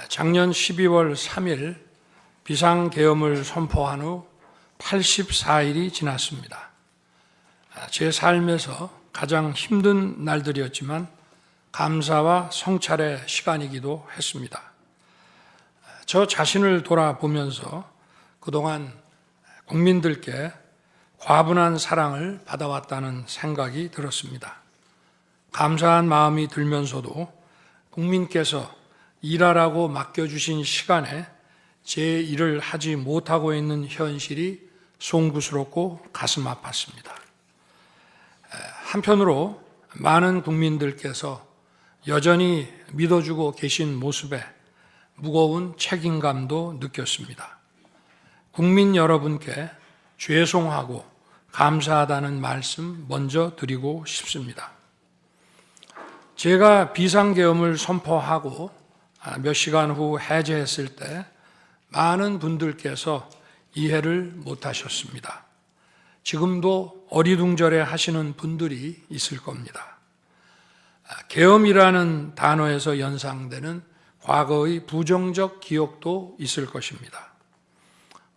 작년 12월 3일 비상계엄을 선포한 후 84일이 지났습니다. 제 삶에서 가장 힘든 날들이었지만 감사와 성찰의 시간이기도 했습니다. 저 자신을 돌아보면서 그동안 국민들께 과분한 사랑을 받아왔다는 생각이 들었습니다. 감사한 마음이 들면서도 국민께서 일하라고 맡겨주신 시간에 제 일을 하지 못하고 있는 현실이 송구스럽고 가슴 아팠습니다. 한편으로 많은 국민들께서 여전히 믿어주고 계신 모습에 무거운 책임감도 느꼈습니다. 국민 여러분께 죄송하고 감사하다는 말씀 먼저 드리고 싶습니다. 제가 비상계엄을 선포하고 몇 시간 후 해제했을 때 많은 분들께서 이해를 못하셨습니다. 지금도 어리둥절해 하시는 분들이 있을 겁니다. 계엄이라는 단어에서 연상되는 과거의 부정적 기억도 있을 것입니다.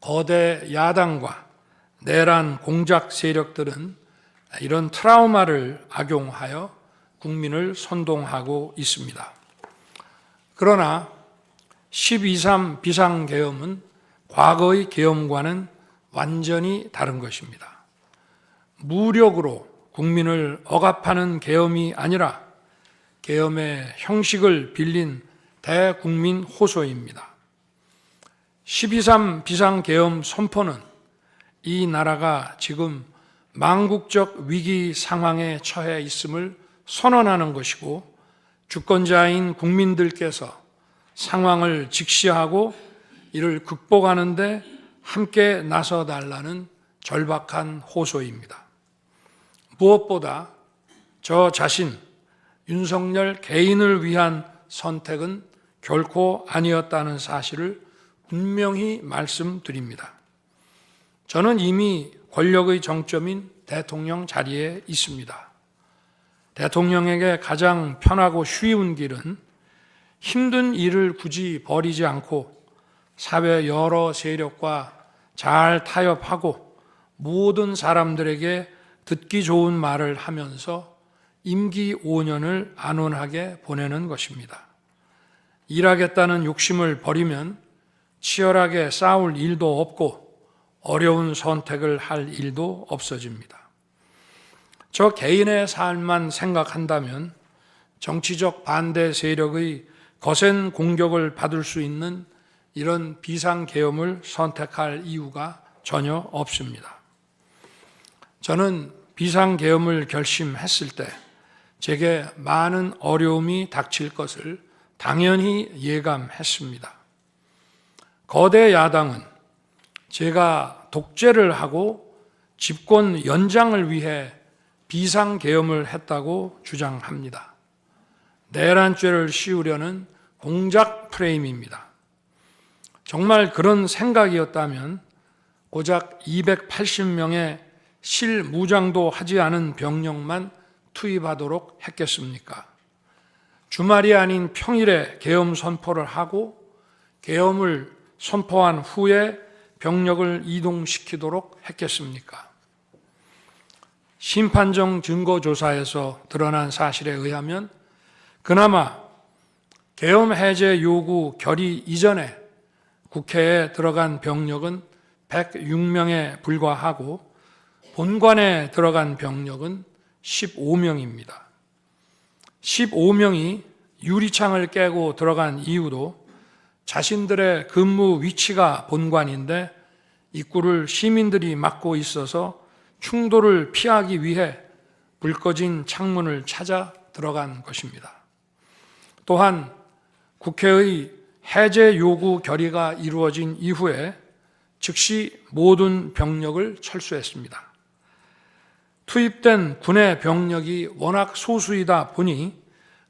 거대 야당과 내란 공작 세력들은 이런 트라우마를 악용하여 국민을 선동하고 있습니다. 그러나 12.3 비상계엄은 과거의 계엄과는 완전히 다른 것입니다. 무력으로 국민을 억압하는 계엄이 아니라 계엄의 형식을 빌린 대국민 호소입니다. 12.3 비상계엄 선포는 이 나라가 지금 망국적 위기 상황에 처해 있음을 선언하는 것이고 주권자인 국민들께서 상황을 직시하고 이를 극복하는 데 함께 나서달라는 절박한 호소입니다. 무엇보다 저 자신 윤석열 개인을 위한 선택은 결코 아니었다는 사실을 분명히 말씀드립니다. 저는 이미 권력의 정점인 대통령 자리에 있습니다. 대통령에게 가장 편하고 쉬운 길은 힘든 일을 굳이 벌이지 않고 사회 여러 세력과 잘 타협하고 모든 사람들에게 듣기 좋은 말을 하면서 임기 5년을 안온하게 보내는 것입니다. 일하겠다는 욕심을 버리면 치열하게 싸울 일도 없고 어려운 선택을 할 일도 없어집니다. 저 개인의 삶만 생각한다면 정치적 반대 세력의 거센 공격을 받을 수 있는 이런 비상계엄을 선택할 이유가 전혀 없습니다. 저는 비상계엄을 결심했을 때 제게 많은 어려움이 닥칠 것을 당연히 예감했습니다. 거대 야당은 제가 독재를 하고 집권 연장을 위해 비상계엄을 했다고 주장합니다. 내란죄를 씌우려는 공작 프레임입니다. 정말 그런 생각이었다면 고작 280명의 실무장도 하지 않은 병력만 투입하도록 했겠습니까? 주말이 아닌 평일에 계엄 선포를 하고 계엄을 선포한 후에 병력을 이동시키도록 했겠습니까? 심판정 증거조사에서 드러난 사실에 의하면 그나마 계엄 해제 요구 결의 이전에 국회에 들어간 병력은 106명에 불과하고 본관에 들어간 병력은 15명입니다. 15명이 유리창을 깨고 들어간 이유도 자신들의 근무 위치가 본관인데 입구를 시민들이 막고 있어서 충돌을 피하기 위해 불 꺼진 창문을 찾아 들어간 것입니다. 또한 국회의 해제 요구 결의가 이루어진 이후에 즉시 모든 병력을 철수했습니다. 투입된 군의 병력이 워낙 소수이다 보니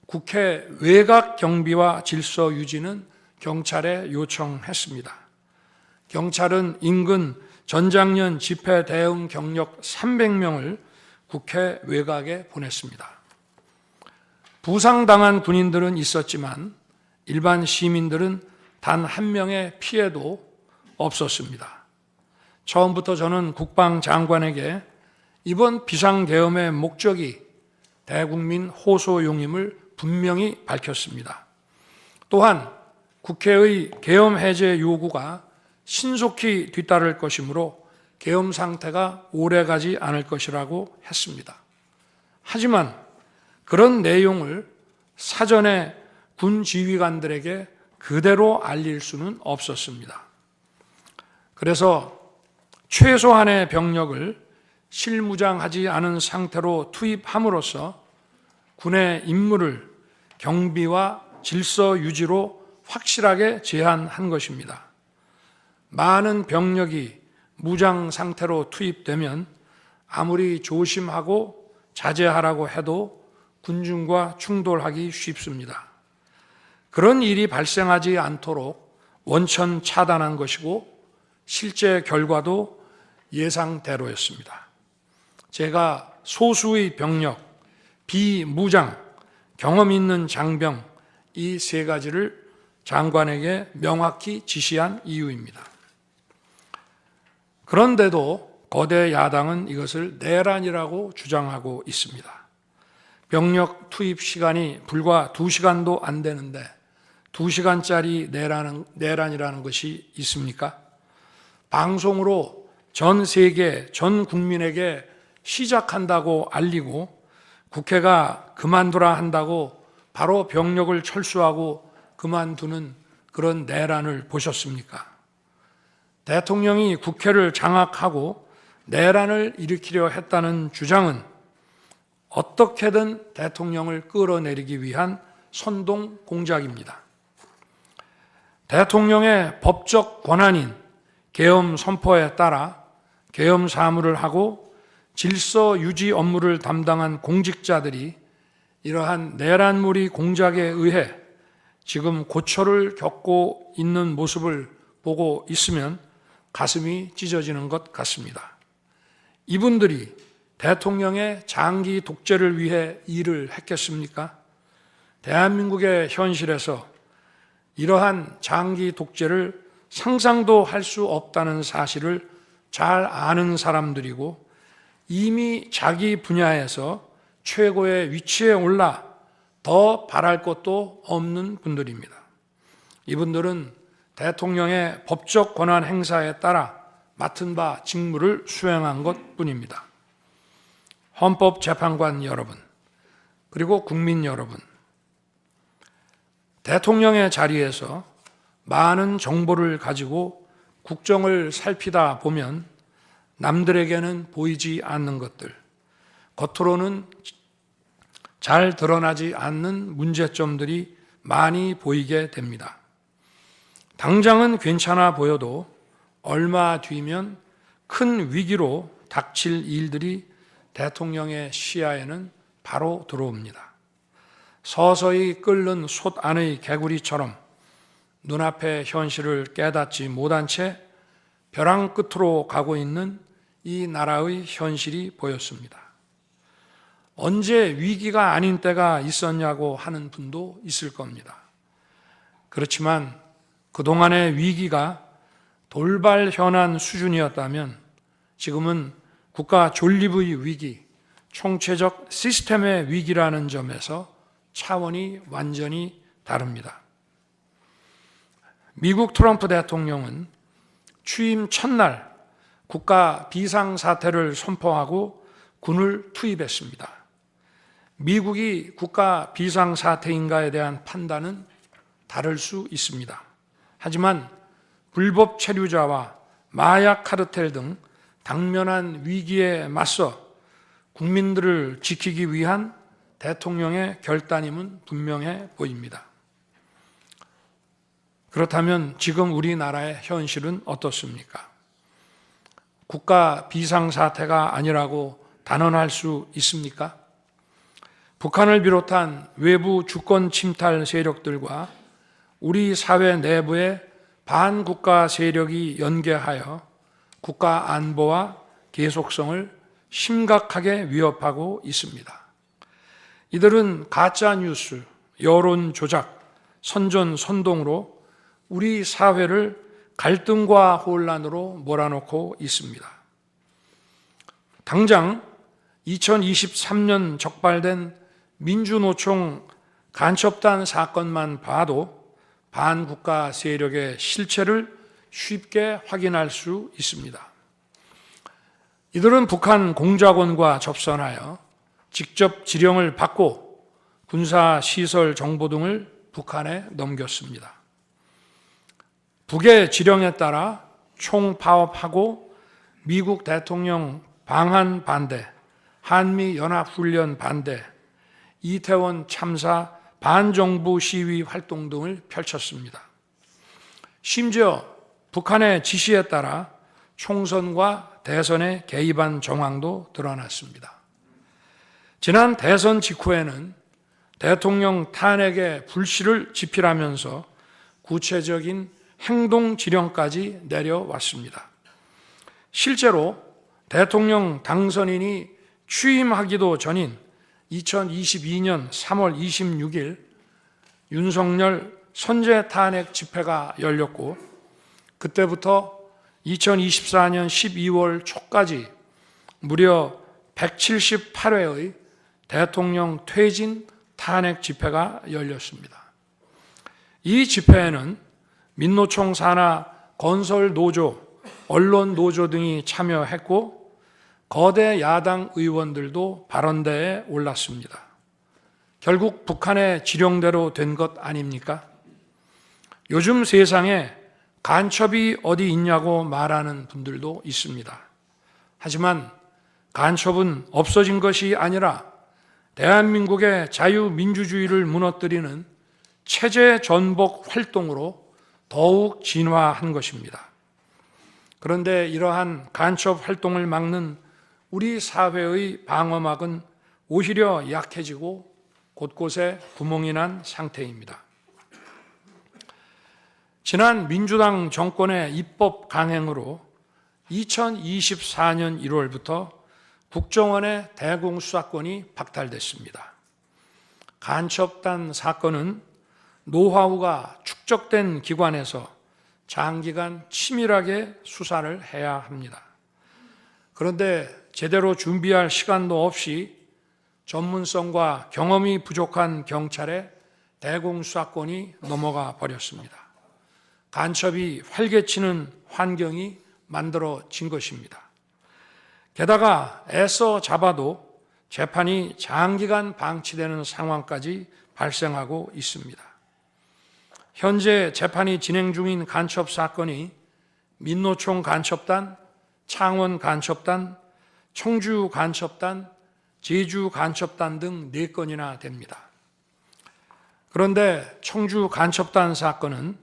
국회 외곽 경비와 질서 유지는 경찰에 요청했습니다. 경찰은 인근 전장년 집회 대응 경력 300명을 국회 외곽에 보냈습니다. 부상당한 군인들은 있었지만 일반 시민들은 단 한 명의 피해도 없었습니다. 처음부터 저는 국방장관에게 이번 비상계엄의 목적이 대국민 호소용임을 분명히 밝혔습니다. 또한 국회의 계엄 해제 요구가 신속히 뒤따를 것이므로 계엄 상태가 오래가지 않을 것이라고 했습니다. 하지만 그런 내용을 사전에 군 지휘관들에게 그대로 알릴 수는 없었습니다. 그래서 최소한의 병력을 실무장하지 않은 상태로 투입함으로써 군의 임무를 경비와 질서 유지로 확실하게 제한한 것입니다. 많은 병력이 무장 상태로 투입되면 아무리 조심하고 자제하라고 해도 군중과 충돌하기 쉽습니다. 그런 일이 발생하지 않도록 원천 차단한 것이고 실제 결과도 예상대로였습니다. 제가 소수의 병력, 비무장, 경험 있는 장병 이 세 가지를 장관에게 명확히 지시한 이유입니다. 그런데도 거대 야당은 이것을 내란이라고 주장하고 있습니다. 병력 투입 시간이 불과 2시간도 안 되는데 2시간짜리 내란이라는 것이 있습니까? 방송으로 전 세계, 전 국민에게 시작한다고 알리고 국회가 그만두라 한다고 바로 병력을 철수하고 그만두는 그런 내란을 보셨습니까? 대통령이 국회를 장악하고 내란을 일으키려 했다는 주장은 어떻게든 대통령을 끌어내리기 위한 선동 공작입니다. 대통령의 법적 권한인 계엄 선포에 따라 계엄 사무를 하고 질서 유지 업무를 담당한 공직자들이 이러한 내란몰이 공작에 의해 지금 고초를 겪고 있는 모습을 보고 있으면 가슴이 찢어지는 것 같습니다. 이분들이 대통령의 장기 독재를 위해 일을 했겠습니까? 대한민국의 현실에서 이러한 장기 독재를 상상도 할 수 없다는 사실을 잘 아는 사람들이고 이미 자기 분야에서 최고의 위치에 올라 더 바랄 것도 없는 분들입니다. 이분들은 대통령의 법적 권한 행사에 따라 맡은 바 직무를 수행한 것뿐입니다. 헌법재판관 여러분, 그리고 국민 여러분, 대통령의 자리에서 많은 정보를 가지고 국정을 살피다 보면 남들에게는 보이지 않는 것들, 겉으로는 잘 드러나지 않는 문제점들이 많이 보이게 됩니다. 당장은 괜찮아 보여도 얼마 뒤면 큰 위기로 닥칠 일들이 대통령의 시야에는 바로 들어옵니다. 서서히 끓는 솥 안의 개구리처럼 눈앞의 현실을 깨닫지 못한 채 벼랑 끝으로 가고 있는 이 나라의 현실이 보였습니다. 언제 위기가 아닌 때가 있었냐고 하는 분도 있을 겁니다. 그렇지만 그동안의 위기가 돌발 현안 수준이었다면 지금은 국가 존립의 위기, 총체적 시스템의 위기라는 점에서 차원이 완전히 다릅니다. 미국 트럼프 대통령은 취임 첫날 국가 비상사태를 선포하고 군을 투입했습니다. 미국이 국가 비상사태인가에 대한 판단은 다를 수 있습니다. 하지만 불법 체류자와 마약 카르텔 등 당면한 위기에 맞서 국민들을 지키기 위한 대통령의 결단임은 분명해 보입니다. 그렇다면 지금 우리나라의 현실은 어떻습니까? 국가 비상사태가 아니라고 단언할 수 있습니까? 북한을 비롯한 외부 주권 침탈 세력들과 우리 사회 내부의 반국가 세력이 연계하여 국가 안보와 계속성을 심각하게 위협하고 있습니다. 이들은 가짜 뉴스, 여론 조작, 선전 선동으로 우리 사회를 갈등과 혼란으로 몰아넣고 있습니다. 당장 2023년 적발된 민주노총 간첩단 사건만 봐도 반국가 세력의 실체를 쉽게 확인할 수 있습니다. 이들은 북한 공작원과 접선하여 직접 지령을 받고 군사시설 정보 등을 북한에 넘겼습니다. 북의 지령에 따라 총파업하고 미국 대통령 방한 반대, 한미연합훈련 반대, 이태원 참사 반정부 시위 활동 등을 펼쳤습니다. 심지어 북한의 지시에 따라 총선과 대선에 개입한 정황도 드러났습니다. 지난 대선 직후에는 대통령 탄핵의 불씨를 지필하면서 구체적인 행동 지령까지 내려왔습니다. 실제로 대통령 당선인이 취임하기도 전인 2022년 3월 26일 윤석열 선제 탄핵 집회가 열렸고, 그때부터 2024년 12월 초까지 무려 178회의 대통령 퇴진 탄핵 집회가 열렸습니다. 이 집회에는 민노총 산하 건설노조, 언론노조 등이 참여했고 거대 야당 의원들도 발언대에 올랐습니다. 결국 북한의 지령대로 된 것 아닙니까? 요즘 세상에 간첩이 어디 있냐고 말하는 분들도 있습니다. 하지만 간첩은 없어진 것이 아니라 대한민국의 자유민주주의를 무너뜨리는 체제 전복 활동으로 더욱 진화한 것입니다. 그런데 이러한 간첩 활동을 막는 우리 사회의 방어막은 오히려 약해지고 곳곳에 구멍이 난 상태입니다. 지난 민주당 정권의 입법 강행으로 2024년 1월부터 국정원의 대공수사권이 박탈됐습니다. 간첩단 사건은 노하우가 축적된 기관에서 장기간 치밀하게 수사를 해야 합니다. 그런데 제대로 준비할 시간도 없이 전문성과 경험이 부족한 경찰에 대공수사권이 넘어가 버렸습니다. 간첩이 활개치는 환경이 만들어진 것입니다. 게다가 애써 잡아도 재판이 장기간 방치되는 상황까지 발생하고 있습니다. 현재 재판이 진행 중인 간첩 사건이 민노총 간첩단, 창원 간첩단, 청주 간첩단, 제주 간첩단 등 4건이나 됩니다. 그런데 청주 간첩단 사건은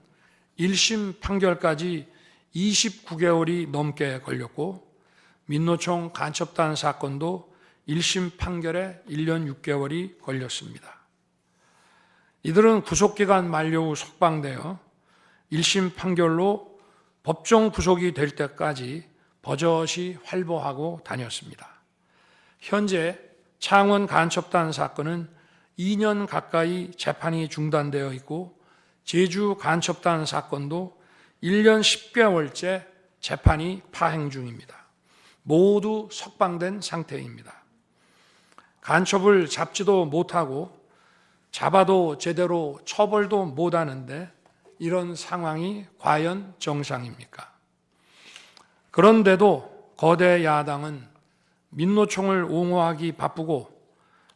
1심 판결까지 29개월이 넘게 걸렸고, 민노총 간첩단 사건도 1심 판결에 1년 6개월이 걸렸습니다. 이들은 구속기간 만료 후 석방되어 1심 판결로 법정 구속이 될 때까지 버젓이 활보하고 다녔습니다. 현재 창원 간첩단 사건은 2년 가까이 재판이 중단되어 있고, 제주 간첩단 사건도 1년 10개월째 재판이 파행 중입니다. 모두 석방된 상태입니다. 간첩을 잡지도 못하고 잡아도 제대로 처벌도 못하는데 이런 상황이 과연 정상입니까? 그런데도 거대 야당은 민노총을 옹호하기 바쁘고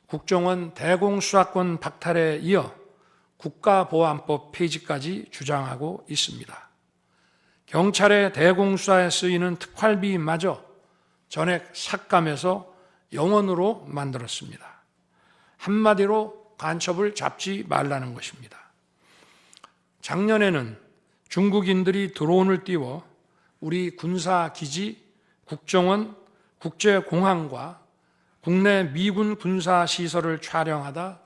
국정원 대공수사권 박탈에 이어 국가보안법 폐지까지 주장하고 있습니다. 경찰의 대공수사에 쓰이는 특활비마저 전액 삭감해서 영원으로 만들었습니다. 한마디로 간첩을 잡지 말라는 것입니다. 작년에는 중국인들이 드론을 띄워 우리 군사기지, 국정원, 국제공항과 국내 미군 군사시설을 촬영하다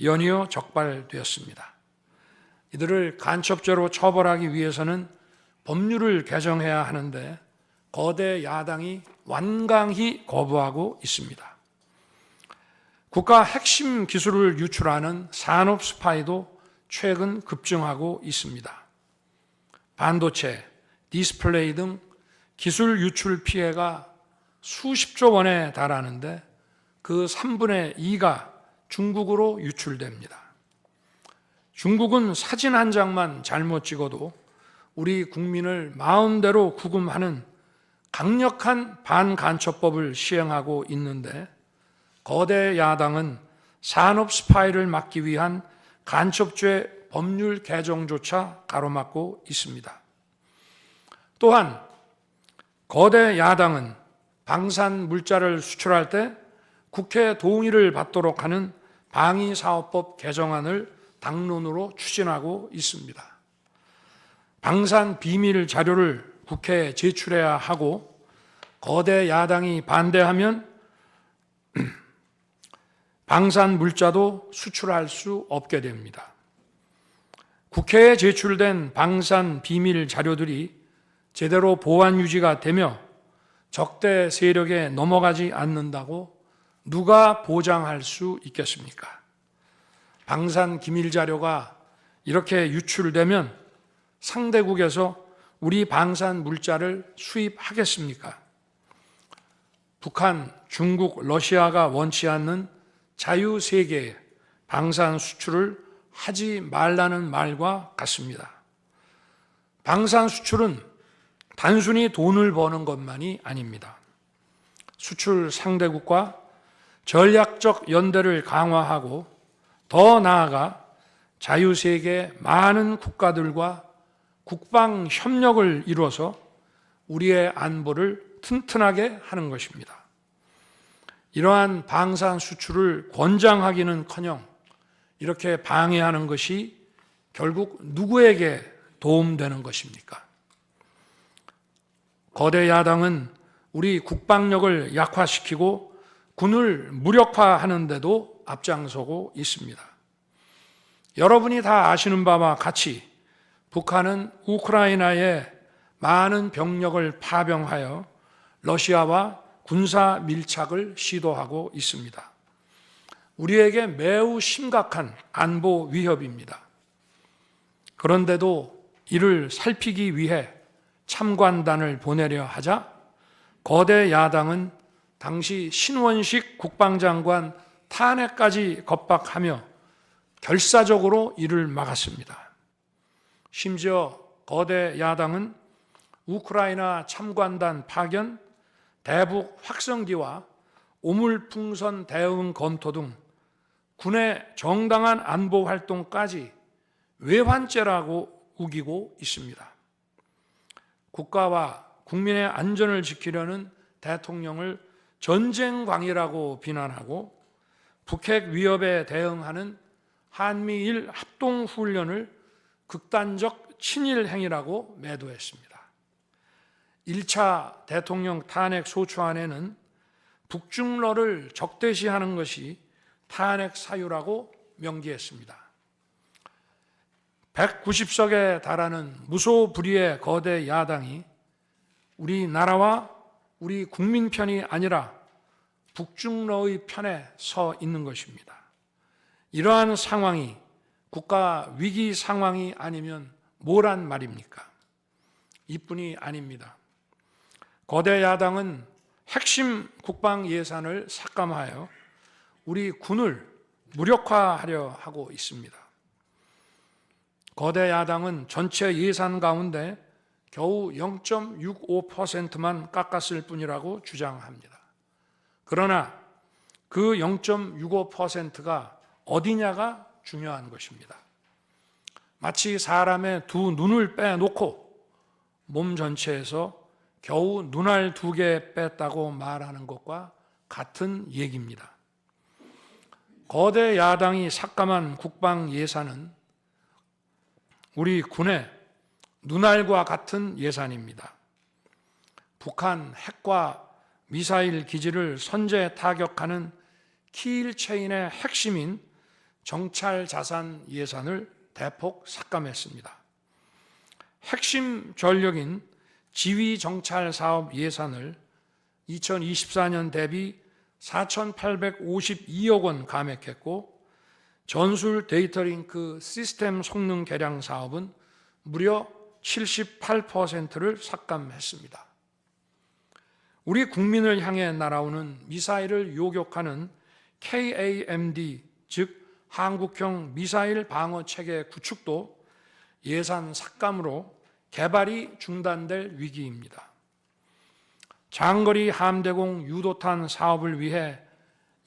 연이어 적발되었습니다. 이들을 간첩죄로 처벌하기 위해서는 법률을 개정해야 하는데 거대 야당이 완강히 거부하고 있습니다. 국가 핵심 기술을 유출하는 산업 스파이도 최근 급증하고 있습니다. 반도체, 디스플레이 등 기술 유출 피해가 수십조 원에 달하는데 그 3분의 2가 중국으로 유출됩니다. 중국은 사진 한 장만 잘못 찍어도 우리 국민을 마음대로 구금하는 강력한 반간첩법을 시행하고 있는데 거대 야당은 산업 스파이를 막기 위한 간첩죄 법률 개정조차 가로막고 있습니다. 또한 거대 야당은 방산 물자를 수출할 때 국회 동의를 받도록 하는 방위사업법 개정안을 당론으로 추진하고 있습니다. 방산 비밀 자료를 국회에 제출해야 하고 거대 야당이 반대하면 방산 물자도 수출할 수 없게 됩니다. 국회에 제출된 방산 비밀 자료들이 제대로 보안 유지가 되며 적대 세력에 넘어가지 않는다고 누가 보장할 수 있겠습니까? 방산 기밀 자료가 이렇게 유출되면 상대국에서 우리 방산 물자를 수입하겠습니까? 북한, 중국, 러시아가 원치 않는 자유세계에 방산 수출을 하지 말라는 말과 같습니다. 방산 수출은 단순히 돈을 버는 것만이 아닙니다. 수출 상대국과 전략적 연대를 강화하고 더 나아가 자유세계 많은 국가들과 국방 협력을 이루어서 우리의 안보를 튼튼하게 하는 것입니다. 이러한 방산 수출을 권장하기는커녕 이렇게 방해하는 것이 결국 누구에게 도움되는 것입니까? 거대 야당은 우리 국방력을 약화시키고 군을 무력화하는 데도 앞장서고 있습니다. 여러분이 다 아시는 바와 같이 북한은 우크라이나에 많은 병력을 파병하여 러시아와 군사 밀착을 시도하고 있습니다. 우리에게 매우 심각한 안보 위협입니다. 그런데도 이를 살피기 위해 참관단을 보내려 하자 거대 야당은 당시 신원식 국방장관 탄핵까지 겁박하며 결사적으로 이를 막았습니다. 심지어 거대 야당은 우크라이나 참관단 파견, 대북 확성기와 오물풍선 대응 검토 등 군의 정당한 안보 활동까지 외환죄라고 우기고 있습니다. 국가와 국민의 안전을 지키려는 대통령을 전쟁광이라고 비난하고 북핵 위협에 대응하는 한미일 합동훈련을 극단적 친일 행위라고 매도했습니다. 1차 대통령 탄핵 소추안에는 북중러를 적대시하는 것이 탄핵 사유라고 명기했습니다. 190석에 달하는 무소불위의 거대 야당이 우리나라와 우리 국민 편이 아니라 북중러의 편에 서 있는 것입니다. 이러한 상황이 국가 위기 상황이 아니면 뭐란 말입니까? 이뿐이 아닙니다. 거대 야당은 핵심 국방 예산을 삭감하여 우리 군을 무력화하려 하고 있습니다. 거대 야당은 전체 예산 가운데 겨우 0.65%만 깎았을 뿐이라고 주장합니다. 그러나 그 0.65%가 어디냐가 중요한 것입니다. 마치 사람의 두 눈을 빼놓고 몸 전체에서 겨우 눈알 2개 뺐다고 말하는 것과 같은 얘기입니다. 거대 야당이 삭감한 국방 예산은 우리 군의 눈알과 같은 예산입니다. 북한 핵과 미사일 기지를 선제 타격하는 키일체인의 핵심인 정찰 자산 예산을 대폭 삭감했습니다. 핵심 전력인 지휘 정찰 사업 예산을 2024년 대비 4,852억 원 감액했고 전술 데이터링크 시스템 성능 개량 사업은 무려 78%를 삭감했습니다. 우리 국민을 향해 날아오는 미사일을 요격하는 KAMD, 즉 한국형 미사일 방어 체계 구축도 예산 삭감으로 개발이 중단될 위기입니다. 장거리 함대공 유도탄 사업을 위해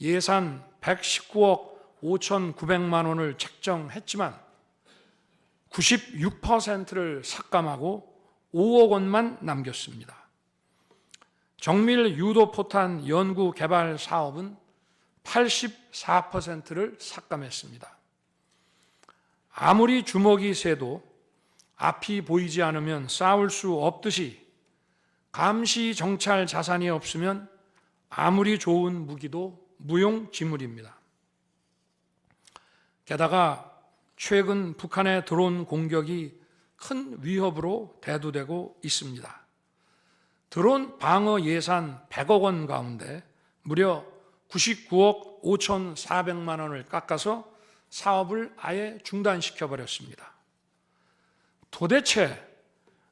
예산 119억 5,900만 원을 책정했지만 96%를 삭감하고 5억 원만 남겼습니다. 정밀 유도포탄 연구 개발 사업은 84%를 삭감했습니다. 아무리 주먹이 세도 앞이 보이지 않으면 싸울 수 없듯이 감시 정찰 자산이 없으면 아무리 좋은 무기도 무용지물입니다. 게다가 최근 북한의 드론 공격이 큰 위협으로 대두되고 있습니다. 드론 방어 예산 100억 원 가운데 무려 99억 5,400만 원을 깎아서 사업을 아예 중단시켜버렸습니다. 도대체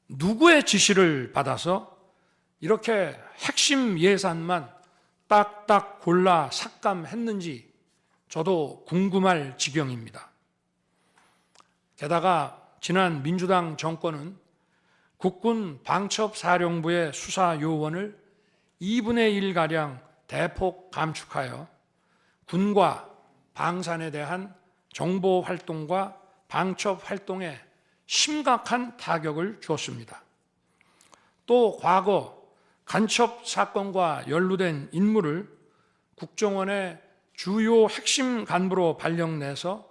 누구의 지시를 받아서 이렇게 핵심 예산만 딱딱 골라 삭감했는지 저도 궁금할 지경입니다. 게다가 지난 민주당 정권은 국군 방첩사령부의 수사 요원을 2분의 1가량 대폭 감축하여 군과 방산에 대한 정보 활동과 방첩 활동에 심각한 타격을 주었습니다. 또 과거 간첩 사건과 연루된 인물을 국정원의 주요 핵심 간부로 발령내서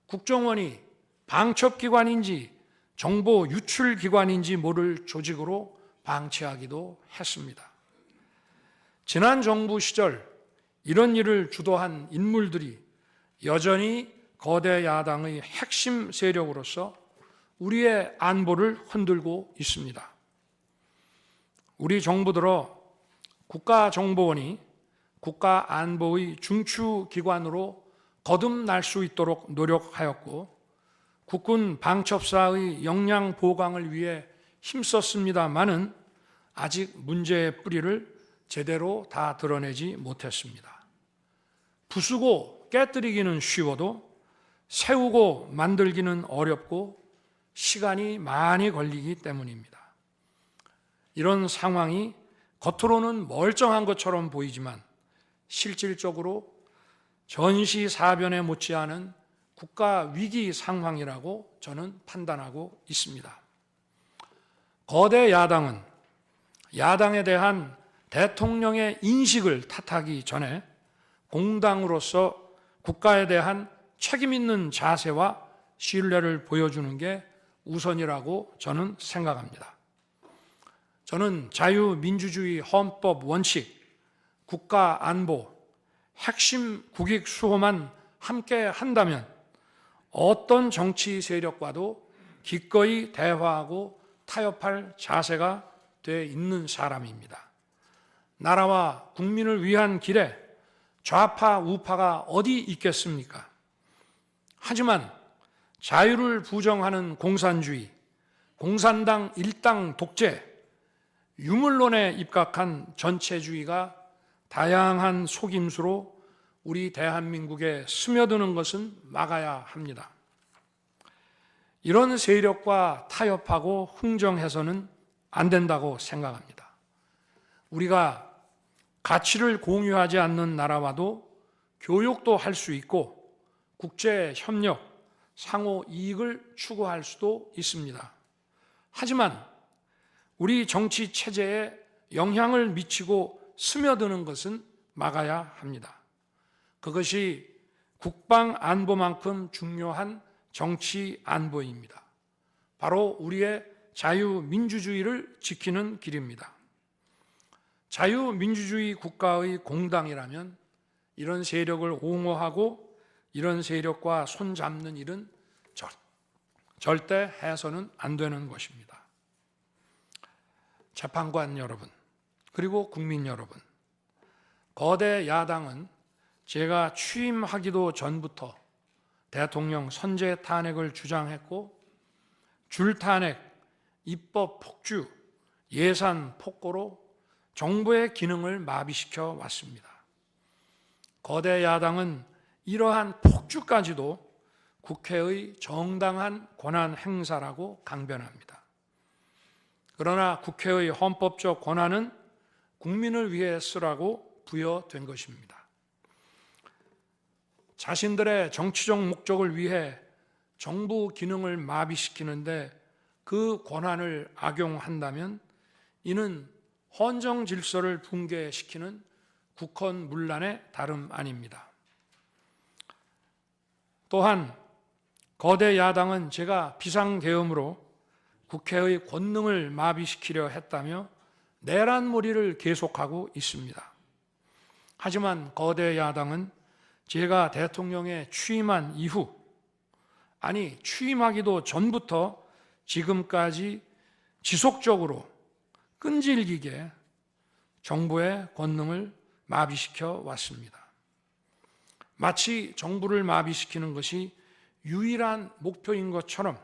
국정원이 방첩기관인지 정보 유출기관인지 모를 조직으로 방치하기도 했습니다. 지난 정부 시절 이런 일을 주도한 인물들이 여전히 거대 야당의 핵심 세력으로서 우리의 안보를 흔들고 있습니다. 우리 정부 들어 국가정보원이 국가안보의 중추기관으로 거듭날 수 있도록 노력하였고 국군 방첩사의 역량 보강을 위해 힘썼습니다마는 아직 문제의 뿌리를 제대로 다 드러내지 못했습니다. 부수고 깨뜨리기는 쉬워도 세우고 만들기는 어렵고 시간이 많이 걸리기 때문입니다. 이런 상황이 겉으로는 멀쩡한 것처럼 보이지만 실질적으로 전시사변에 못지않은 국가 위기 상황이라고 저는 판단하고 있습니다. 거대 야당은 야당에 대한 대통령의 인식을 탓하기 전에 공당으로서 국가에 대한 책임 있는 자세와 신뢰를 보여주는 게 우선이라고 저는 생각합니다. 저는 자유민주주의 헌법 원칙, 국가 안보, 핵심 국익 수호만 함께 한다면 어떤 정치 세력과도 기꺼이 대화하고 타협할 자세가 돼 있는 사람입니다. 나라와 국민을 위한 길에 좌파 우파가 어디 있겠습니까? 하지만 자유를 부정하는 공산주의, 공산당 일당 독재, 유물론에 입각한 전체주의가 다양한 속임수로 우리 대한민국에 스며드는 것은 막아야 합니다. 이런 세력과 타협하고 흥정해서는 안 된다고 생각합니다. 우리가 가치를 공유하지 않는 나라와도 교역도 할 수 있고 국제 협력, 상호 이익을 추구할 수도 있습니다. 하지만 우리 정치 체제에 영향을 미치고 스며드는 것은 막아야 합니다. 그것이 국방 안보만큼 중요한 정치 안보입니다. 바로 우리의 자유민주주의를 지키는 길입니다. 자유민주주의 국가의 공당이라면 이런 세력을 옹호하고 이런 세력과 손잡는 일은 절대 해서는 안 되는 것입니다. 재판관 여러분, 그리고 국민 여러분, 거대 야당은 제가 취임하기도 전부터 대통령 선제 탄핵을 주장했고 줄탄핵, 입법 폭주, 예산 폭거로 정부의 기능을 마비시켜 왔습니다. 거대 야당은 이러한 폭주까지도 국회의 정당한 권한 행사라고 강변합니다. 그러나 국회의 헌법적 권한은 국민을 위해 쓰라고 부여된 것입니다. 자신들의 정치적 목적을 위해 정부 기능을 마비시키는데 그 권한을 악용한다면 이는 헌정 질서를 붕괴시키는 국헌문란의 다름 아닙니다. 또한 거대 야당은 제가 비상계엄으로 국회의 권능을 마비시키려 했다며 내란몰이를 계속하고 있습니다. 하지만 거대 야당은 제가 대통령에 취임한 이후, 아니 취임하기도 전부터 지금까지 지속적으로 끈질기게 정부의 권능을 마비시켜 왔습니다. 마치 정부를 마비시키는 것이 유일한 목표인 것처럼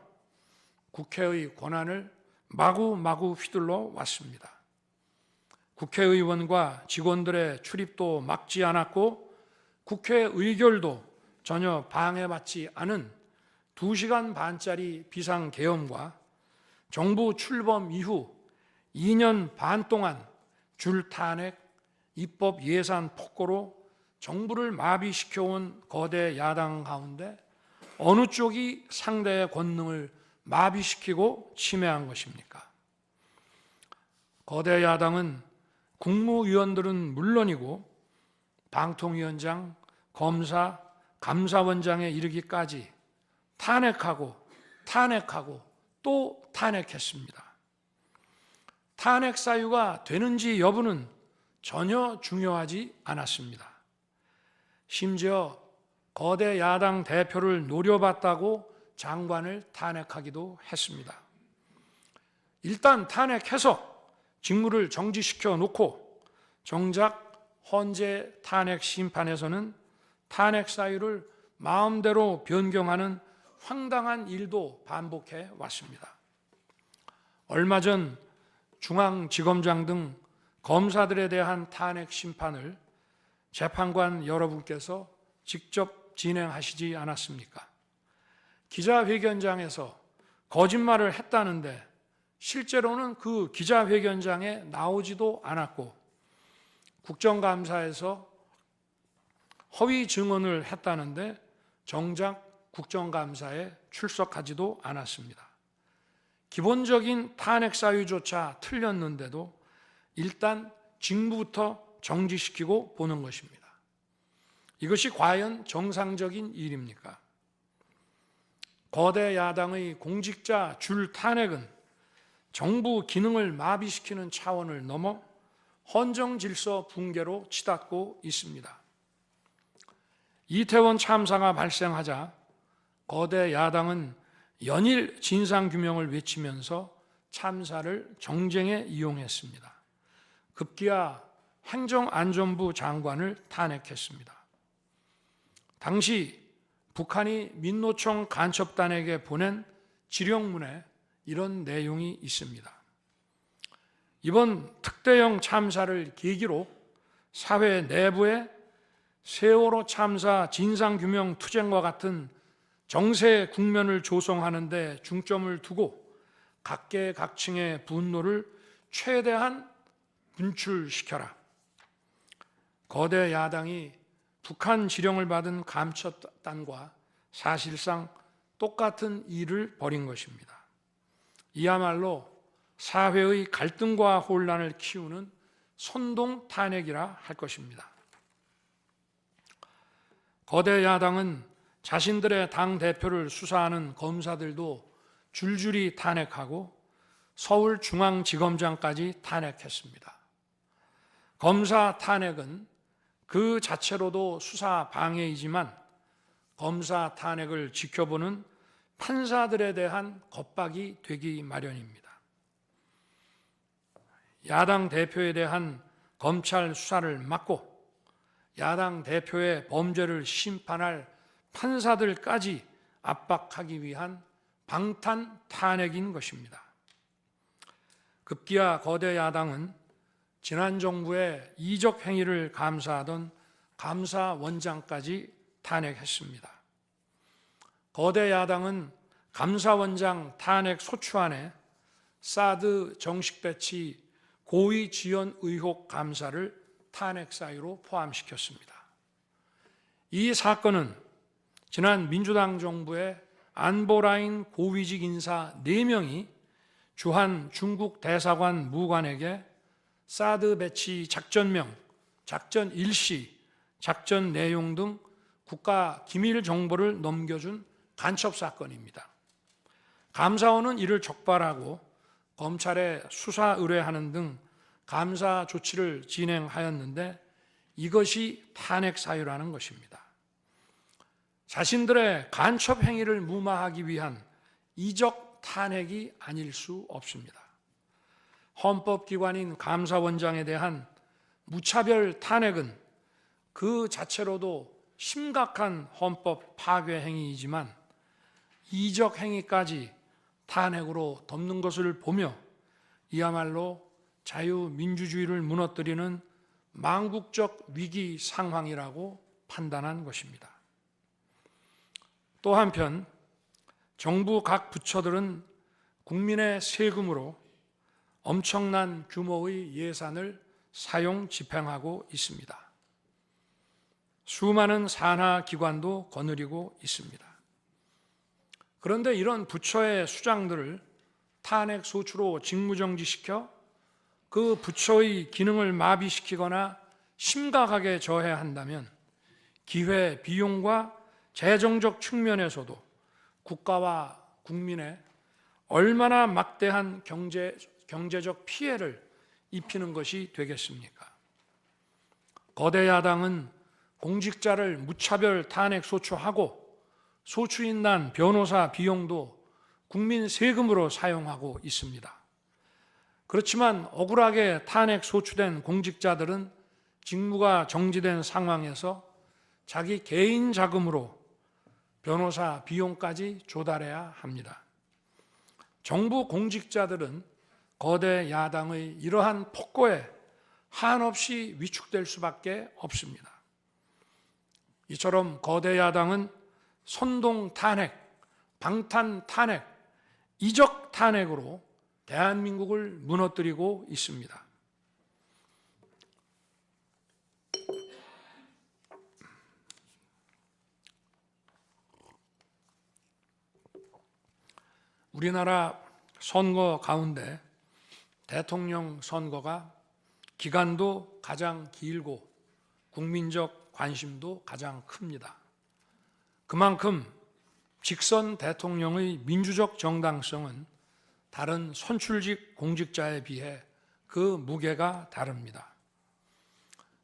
국회의 권한을 마구마구 휘둘러 왔습니다. 국회의원과 직원들의 출입도 막지 않았고 국회 의결도 전혀 방해받지 않은 2시간 반짜리 비상계엄과 정부 출범 이후 2년 반 동안 줄 탄핵, 입법 예산 폭거로 정부를 마비시켜온 거대 야당 가운데 어느 쪽이 상대의 권능을 마비시키고 침해한 것입니까? 거대 야당은 국무위원들은 물론이고 방통위원장, 검사, 감사원장에 이르기까지 탄핵하고 또 탄핵했습니다. 탄핵 사유가 되는지 여부는 전혀 중요하지 않았습니다. 심지어 거대 야당 대표를 노려봤다고 장관을 탄핵하기도 했습니다. 일단 탄핵해서 직무를 정지시켜 놓고 정작 헌재 탄핵 심판에서는 탄핵 사유를 마음대로 변경하는 황당한 일도 반복해 왔습니다. 얼마 전 중앙지검장 등 검사들에 대한 탄핵 심판을 재판관 여러분께서 직접 진행하시지 않았습니까? 기자회견장에서 거짓말을 했다는데 실제로는 그 기자회견장에 나오지도 않았고 국정감사에서 허위 증언을 했다는데 정작 국정감사에 출석하지도 않았습니다. 기본적인 탄핵 사유조차 틀렸는데도 일단 직무부터 정지시키고 보는 것입니다. 이것이 과연 정상적인 일입니까? 거대 야당의 공직자 줄 탄핵은 정부 기능을 마비시키는 차원을 넘어 헌정 질서 붕괴로 치닫고 있습니다. 이태원 참사가 발생하자 거대 야당은 연일 진상규명을 외치면서 참사를 정쟁에 이용했습니다. 급기야 행정안전부 장관을 탄핵했습니다. 당시 북한이 민노총 간첩단에게 보낸 지령문에 이런 내용이 있습니다. 이번 특대형 참사를 계기로 사회 내부에 세월호 참사 진상규명 투쟁과 같은 정세 국면을 조성하는 데 중점을 두고 각계각층의 분노를 최대한 분출시켜라. 거대 야당이 북한 지령을 받은 감첩단과 사실상 똑같은 일을 벌인 것입니다. 이야말로 사회의 갈등과 혼란을 키우는 선동 탄핵이라 할 것입니다. 거대 야당은 자신들의 당대표를 수사하는 검사들도 줄줄이 탄핵하고 서울중앙지검장까지 탄핵했습니다. 검사 탄핵은 그 자체로도 수사 방해이지만 검사 탄핵을 지켜보는 판사들에 대한 겁박이 되기 마련입니다. 야당 대표에 대한 검찰 수사를 막고 야당 대표의 범죄를 심판할 판사들까지 압박하기 위한 방탄 탄핵인 것입니다. 급기야 거대 야당은 지난 정부의 이적 행위를 감사하던 감사원장까지 탄핵했습니다. 거대 야당은 감사원장 탄핵 소추안에 사드 정식 배치 고의 지연 의혹 감사를 탄핵 사유로 포함시켰습니다. 이 사건은 지난 민주당 정부의 안보라인 고위직 인사 4명이 주한 중국 대사관 무관에게 사드 배치 작전명, 작전 일시, 작전 내용 등 국가 기밀 정보를 넘겨준 간첩 사건입니다. 감사원은 이를 적발하고 검찰에 수사 의뢰하는 등 감사 조치를 진행하였는데 이것이 탄핵 사유라는 것입니다. 자신들의 간첩 행위를 무마하기 위한 이적 탄핵이 아닐 수 없습니다. 헌법기관인 감사원장에 대한 무차별 탄핵은 그 자체로도 심각한 헌법 파괴 행위이지만 이적 행위까지 탄핵으로 덮는 것을 보며 이야말로 자유민주주의를 무너뜨리는 망국적 위기 상황이라고 판단한 것입니다. 또 한편 정부 각 부처들은 국민의 세금으로 엄청난 규모의 예산을 사용 집행하고 있습니다. 수많은 산하 기관도 거느리고 있습니다. 그런데 이런 부처의 수장들을 탄핵 소추로 직무정지시켜 그 부처의 기능을 마비시키거나 심각하게 저해한다면 기회 비용과 재정적 측면에서도 국가와 국민의 얼마나 막대한 경제적 피해를 입히는 것이 되겠습니까? 거대 야당은 공직자를 무차별 탄핵 소추하고 소추인단 변호사 비용도 국민 세금으로 사용하고 있습니다. 그렇지만 억울하게 탄핵 소추된 공직자들은 직무가 정지된 상황에서 자기 개인 자금으로 변호사 비용까지 조달해야 합니다. 정부 공직자들은 거대 야당의 이러한 폭거에 한없이 위축될 수밖에 없습니다. 이처럼 거대 야당은 선동 탄핵, 방탄 탄핵, 이적 탄핵으로 대한민국을 무너뜨리고 있습니다. 우리나라 선거 가운데 대통령 선거가 기간도 가장 길고 국민적 관심도 가장 큽니다. 그만큼 직선 대통령의 민주적 정당성은 다른 선출직 공직자에 비해 그 무게가 다릅니다.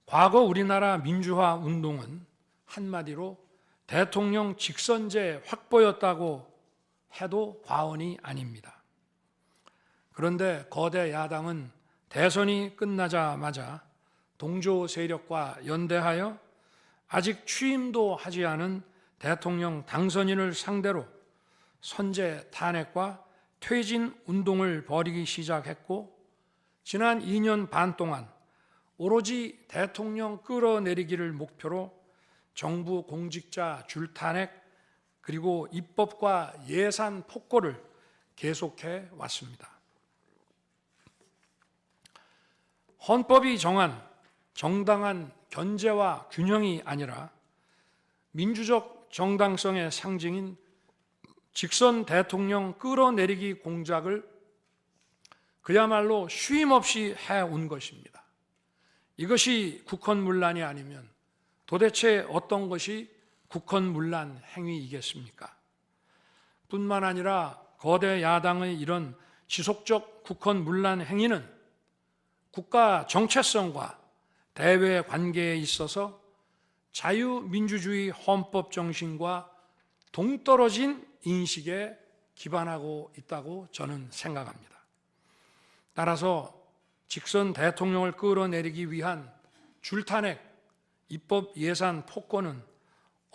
과거 우리나라 민주화 운동은 한마디로 대통령 직선제 확보였다고 해도 과언이 아닙니다. 그런데 거대 야당은 대선이 끝나자마자 동조 세력과 연대하여 아직 취임도 하지 않은 대통령 당선인을 상대로 선제 탄핵과 퇴진 운동을 벌이기 시작했고 지난 2년 반 동안 오로지 대통령 끌어내리기를 목표로 정부 공직자 줄탄핵 그리고 입법과 예산 폭거를 계속해 왔습니다. 헌법이 정한 정당한 견제와 균형이 아니라 민주적 정당성의 상징인 직선 대통령 끌어내리기 공작을 그야말로 쉼없이 해온 것입니다. 이것이 국헌문란이 아니면 도대체 어떤 것이 국헌문란 행위이겠습니까? 뿐만 아니라 거대 야당의 이런 지속적 국헌문란 행위는 국가 정체성과 대외 관계에 있어서 자유민주주의 헌법 정신과 동떨어진 인식에 기반하고 있다고 저는 생각합니다. 따라서 직선 대통령을 끌어내리기 위한 줄탄핵, 입법 예산 폭거는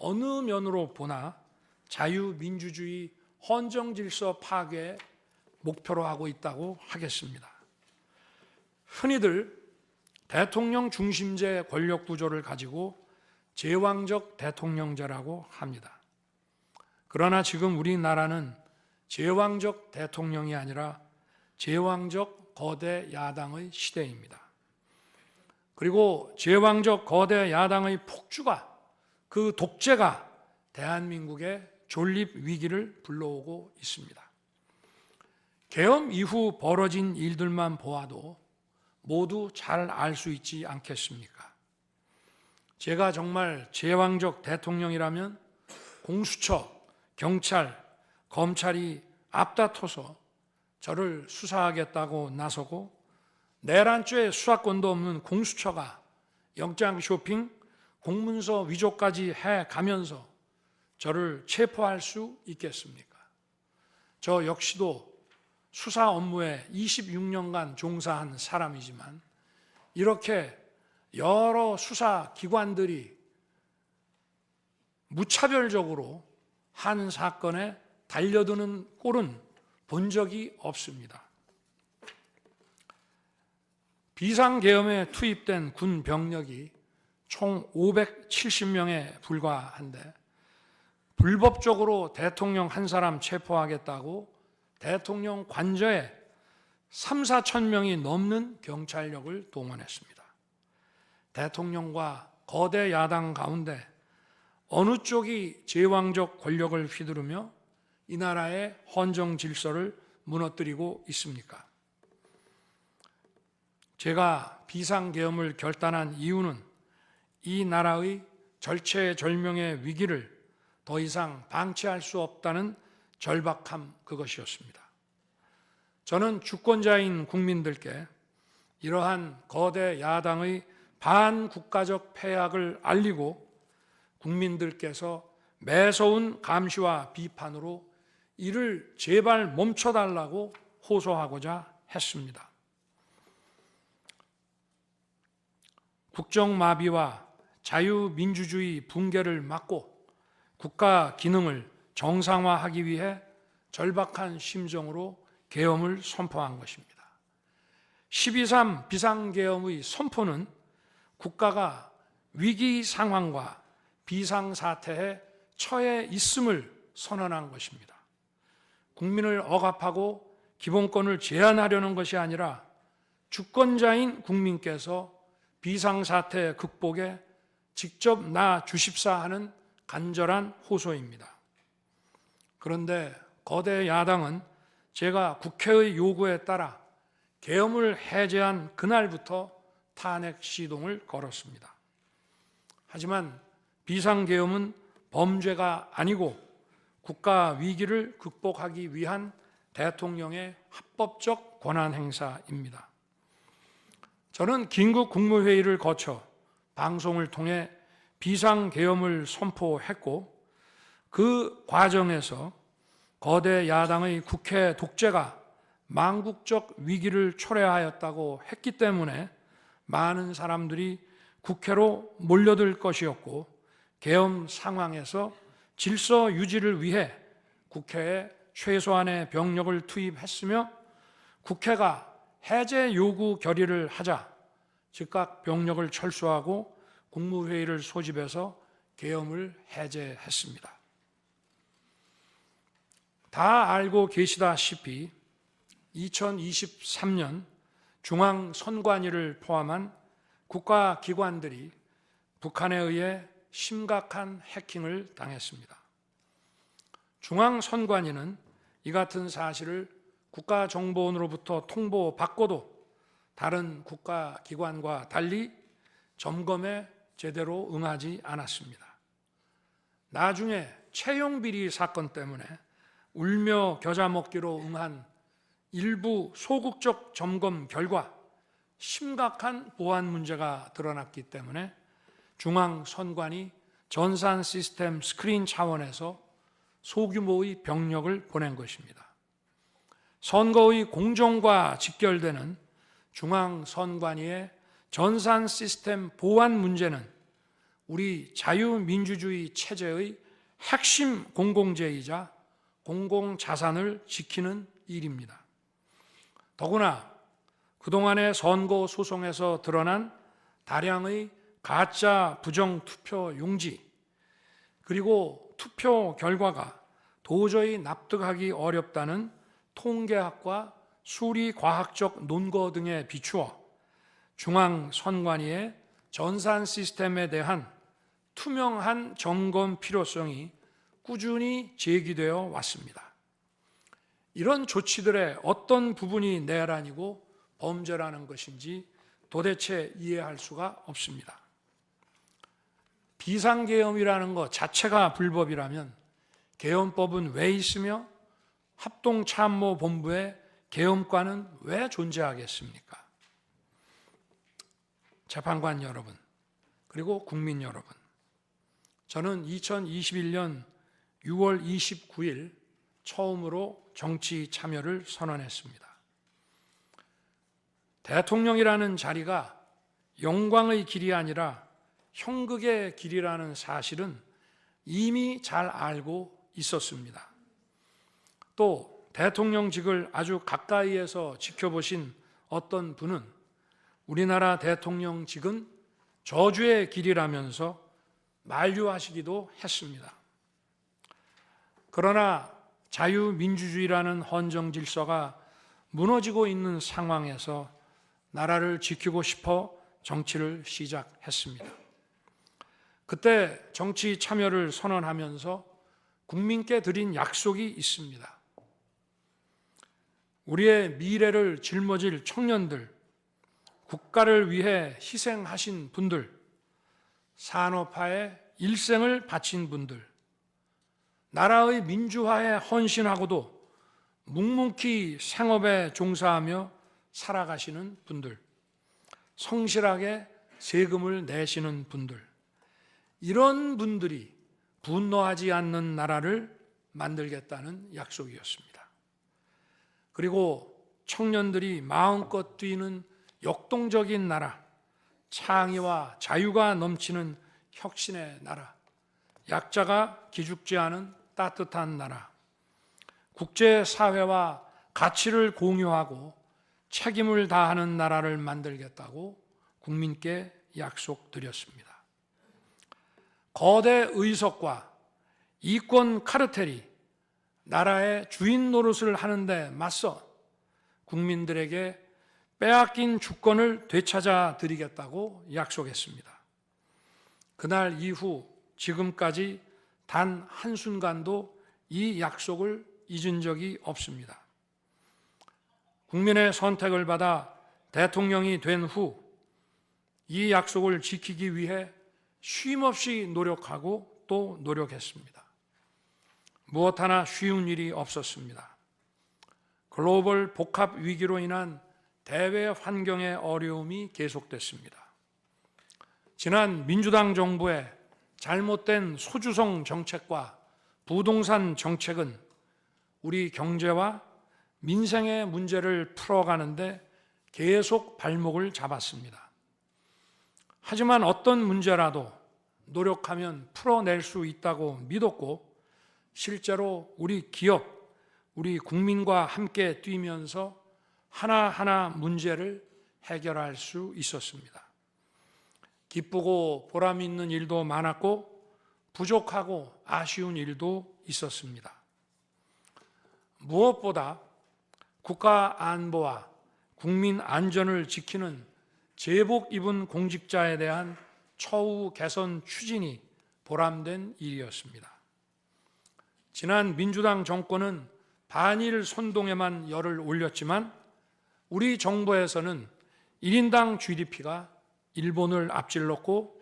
어느 면으로 보나 자유민주주의 헌정질서 파괴 목표로 하고 있다고 하겠습니다. 흔히들 대통령 중심제 권력 구조를 가지고 제왕적 대통령제라고 합니다. 그러나 지금 우리나라는 제왕적 대통령이 아니라 제왕적 거대 야당의 시대입니다. 그리고 제왕적 거대 야당의 폭주가, 그 독재가 대한민국의 존립 위기를 불러오고 있습니다. 계엄 이후 벌어진 일들만 보아도 모두 잘 알 수 있지 않겠습니까? 제가 정말 제왕적 대통령이라면 공수처, 경찰, 검찰이 앞다퉈서 저를 수사하겠다고 나서고 내란죄 수사권도 없는 공수처가 영장 쇼핑, 공문서 위조까지 해가면서 저를 체포할 수 있겠습니까? 저 역시도 수사 업무에 26년간 종사한 사람이지만 이렇게 여러 수사기관들이 무차별적으로 한 사건에 달려드는 꼴은 본 적이 없습니다. 비상계엄에 투입된 군 병력이 총 570명에 불과한데 불법적으로 대통령 한 사람 체포하겠다고 대통령 관저에 3, 4천 명이 넘는 경찰력을 동원했습니다. 대통령과 거대 야당 가운데 어느 쪽이 제왕적 권력을 휘두르며 이 나라의 헌정 질서를 무너뜨리고 있습니까? 제가 비상계엄을 결단한 이유는 이 나라의 절체절명의 위기를 더 이상 방치할 수 없다는 절박함 그것이었습니다. 저는 주권자인 국민들께 이러한 거대 야당의 반국가적 패악을 알리고 국민들께서 매서운 감시와 비판으로 이를 제발 멈춰달라고 호소하고자 했습니다. 국정마비와 자유민주주의 붕괴를 막고 국가 기능을 정상화하기 위해 절박한 심정으로 계엄을 선포한 것입니다. 12.3 비상계엄의 선포는 국가가 위기 상황과 비상사태에 처해 있음을 선언한 것입니다. 국민을 억압하고 기본권을 제한하려는 것이 아니라 주권자인 국민께서 비상사태 극복에 직접 나주십사 하는 간절한 호소입니다. 그런데 거대 야당은 제가 국회의 요구에 따라 계엄을 해제한 그날부터 탄핵 시동을 걸었습니다. 하지만 비상계엄은 범죄가 아니고 국가 위기를 극복하기 위한 대통령의 합법적 권한 행사입니다. 저는 긴급 국무회의를 거쳐 방송을 통해 비상계엄을 선포했고 그 과정에서 거대 야당의 국회 독재가 망국적 위기를 초래하였다고 했기 때문에 많은 사람들이 국회로 몰려들 것이었고 계엄 상황에서 질서 유지를 위해 국회에 최소한의 병력을 투입했으며 국회가 해제 요구 결의를 하자 즉각 병력을 철수하고 국무회의를 소집해서 계엄을 해제했습니다. 다 알고 계시다시피 2023년 중앙선관위를 포함한 국가기관들이 북한에 의해 심각한 해킹을 당했습니다. 중앙선관위는 이 같은 사실을 국가정보원으로부터 통보받고도 다른 국가기관과 달리 점검에 제대로 응하지 않았습니다. 나중에 채용비리 사건 때문에 울며 겨자 먹기로 응한 일부 소극적 점검 결과 심각한 보안 문제가 드러났기 때문에 중앙선관위 전산 시스템 스크린 차원에서 소규모의 병력을 보낸 것입니다. 선거의 공정과 직결되는 중앙선관위의 전산 시스템 보안 문제는 우리 자유민주주의 체제의 핵심 공공재이자 공공자산을 지키는 일입니다. 더구나 그동안의 선거 소송에서 드러난 다량의 가짜 부정 투표 용지, 그리고 투표 결과가 도저히 납득하기 어렵다는 통계학과 수리과학적 논거 등에 비추어 중앙선관위의 전산 시스템에 대한 투명한 점검 필요성이 꾸준히 제기되어 왔습니다. 이런 조치들의 어떤 부분이 내란이고 범죄라는 것인지 도대체 이해할 수가 없습니다. 비상계엄이라는 것 자체가 불법이라면 계엄법은 왜 있으며 합동참모본부의 계엄관은 왜 존재하겠습니까? 재판관 여러분, 그리고 국민 여러분, 저는 2021년 6월 29일 처음으로 정치 참여를 선언했습니다. 대통령이라는 자리가 영광의 길이 아니라 형극의 길이라는 사실은 이미 잘 알고 있었습니다. 또 대통령직을 아주 가까이에서 지켜보신 어떤 분은 우리나라 대통령직은 저주의 길이라면서 만류하시기도 했습니다. 그러나 자유민주주의라는 헌정 질서가 무너지고 있는 상황에서 나라를 지키고 싶어 정치를 시작했습니다. 그때 정치 참여를 선언하면서 국민께 드린 약속이 있습니다. 우리의 미래를 짊어질 청년들, 국가를 위해 희생하신 분들, 산업화에 일생을 바친 분들, 나라의 민주화에 헌신하고도 묵묵히 생업에 종사하며 살아가시는 분들, 성실하게 세금을 내시는 분들, 이런 분들이 분노하지 않는 나라를 만들겠다는 약속이었습니다. 그리고 청년들이 마음껏 뛰는 역동적인 나라, 창의와 자유가 넘치는 혁신의 나라, 약자가 기죽지 않은 따뜻한 나라, 국제사회와 가치를 공유하고 책임을 다하는 나라를 만들겠다고 국민께 약속드렸습니다. 거대 의석과 이권 카르텔이 나라의 주인 노릇을 하는데 맞서 국민들에게 빼앗긴 주권을 되찾아 드리겠다고 약속했습니다. 그날 이후 지금까지 단 한순간도 이 약속을 잊은 적이 없습니다. 국민의 선택을 받아 대통령이 된 후 이 약속을 지키기 위해 쉼없이 노력하고 또 노력했습니다. 무엇 하나 쉬운 일이 없었습니다. 글로벌 복합 위기로 인한 대외 환경의 어려움이 계속됐습니다. 지난 민주당 정부의 잘못된 소주성 정책과 부동산 정책은 우리 경제와 민생의 문제를 풀어가는데 계속 발목을 잡았습니다. 하지만 어떤 문제라도 노력하면 풀어낼 수 있다고 믿었고 실제로 우리 기업, 우리 국민과 함께 뛰면서 하나하나 문제를 해결할 수 있었습니다. 기쁘고 보람 있는 일도 많았고 부족하고 아쉬운 일도 있었습니다. 무엇보다 국가 안보와 국민 안전을 지키는 제복 입은 공직자에 대한 처우 개선 추진이 보람된 일이었습니다. 지난 민주당 정권은 반일 선동에만 열을 올렸지만 우리 정부에서는 1인당 GDP가 일본을 앞질렀고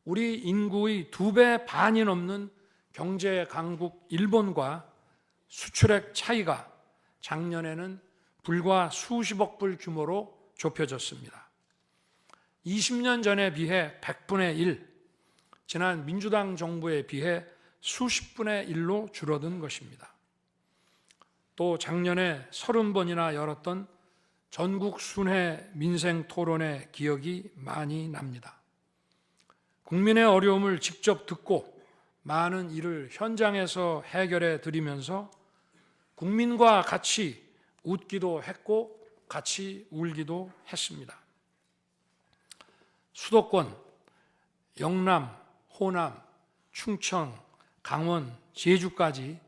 우리 인구의 2배 반이 넘는 경제 강국 일본과 수출액 차이가 작년에는 불과 수십억 불 규모로 좁혀졌습니다. 20년 전에 비해 100분의 1, 지난 민주당 정부에 비해 수십분의 1로 줄어든 것입니다. 또 작년에 30번이나 열었던 전국 순회 민생 토론의 기억이 많이 납니다. 국민의 어려움을 직접 듣고 많은 일을 현장에서 해결해 드리면서 국민과 같이 웃기도 했고 같이 울기도 했습니다. 수도권, 영남, 호남, 충청, 강원, 제주까지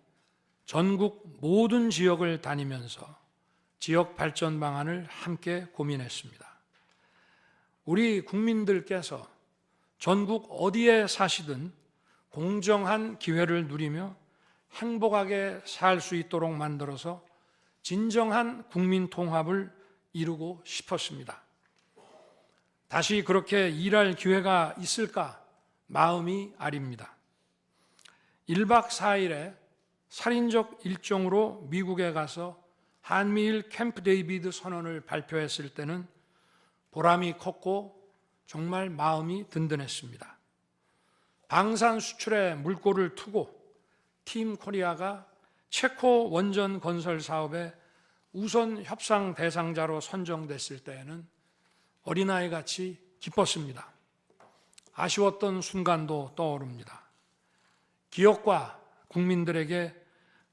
전국 모든 지역을 다니면서 지역 발전 방안을 함께 고민했습니다. 우리 국민들께서 전국 어디에 사시든 공정한 기회를 누리며 행복하게 살 수 있도록 만들어서 진정한 국민 통합을 이루고 싶었습니다. 다시 그렇게 일할 기회가 있을까 마음이 아립니다. 1박 4일의 살인적 일정으로 미국에 가서 한미일 캠프 데이비드 선언을 발표했을 때는 보람이 컸고 정말 마음이 든든했습니다. 방산 수출에 물꼬를 트고 팀 코리아가 체코 원전 건설 사업의 우선 협상 대상자로 선정됐을 때에는 어린아이같이 기뻤습니다. 아쉬웠던 순간도 떠오릅니다. 기업과 국민들에게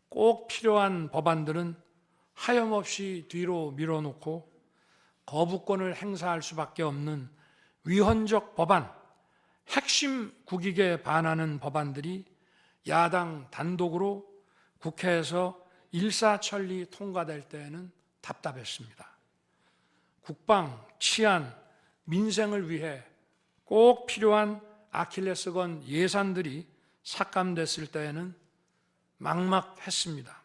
꼭 필요한 법안들은 하염없이 뒤로 밀어놓고 거부권을 행사할 수밖에 없는 위헌적 법안, 핵심 국익에 반하는 법안들이 야당 단독으로 국회에서 일사천리 통과될 때에는 답답했습니다. 국방, 치안, 민생을 위해 꼭 필요한 아킬레스건 예산들이 삭감됐을 때에는 막막했습니다.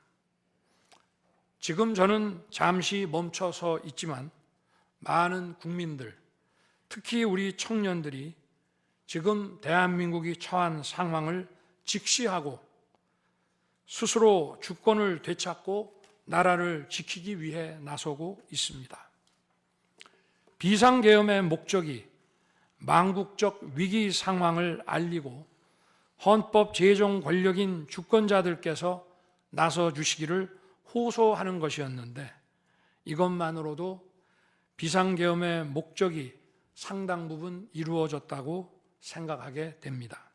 지금 저는 잠시 멈춰서 있지만 많은 국민들, 특히 우리 청년들이 지금 대한민국이 처한 상황을 직시하고 스스로 주권을 되찾고 나라를 지키기 위해 나서고 있습니다. 비상계엄의 목적이 망국적 위기 상황을 알리고 헌법 제정 권력인 주권자들께서 나서 주시기를 호소하는 것이었는데 이것만으로도 비상계엄의 목적이 상당 부분 이루어졌다고 생각하게 됩니다.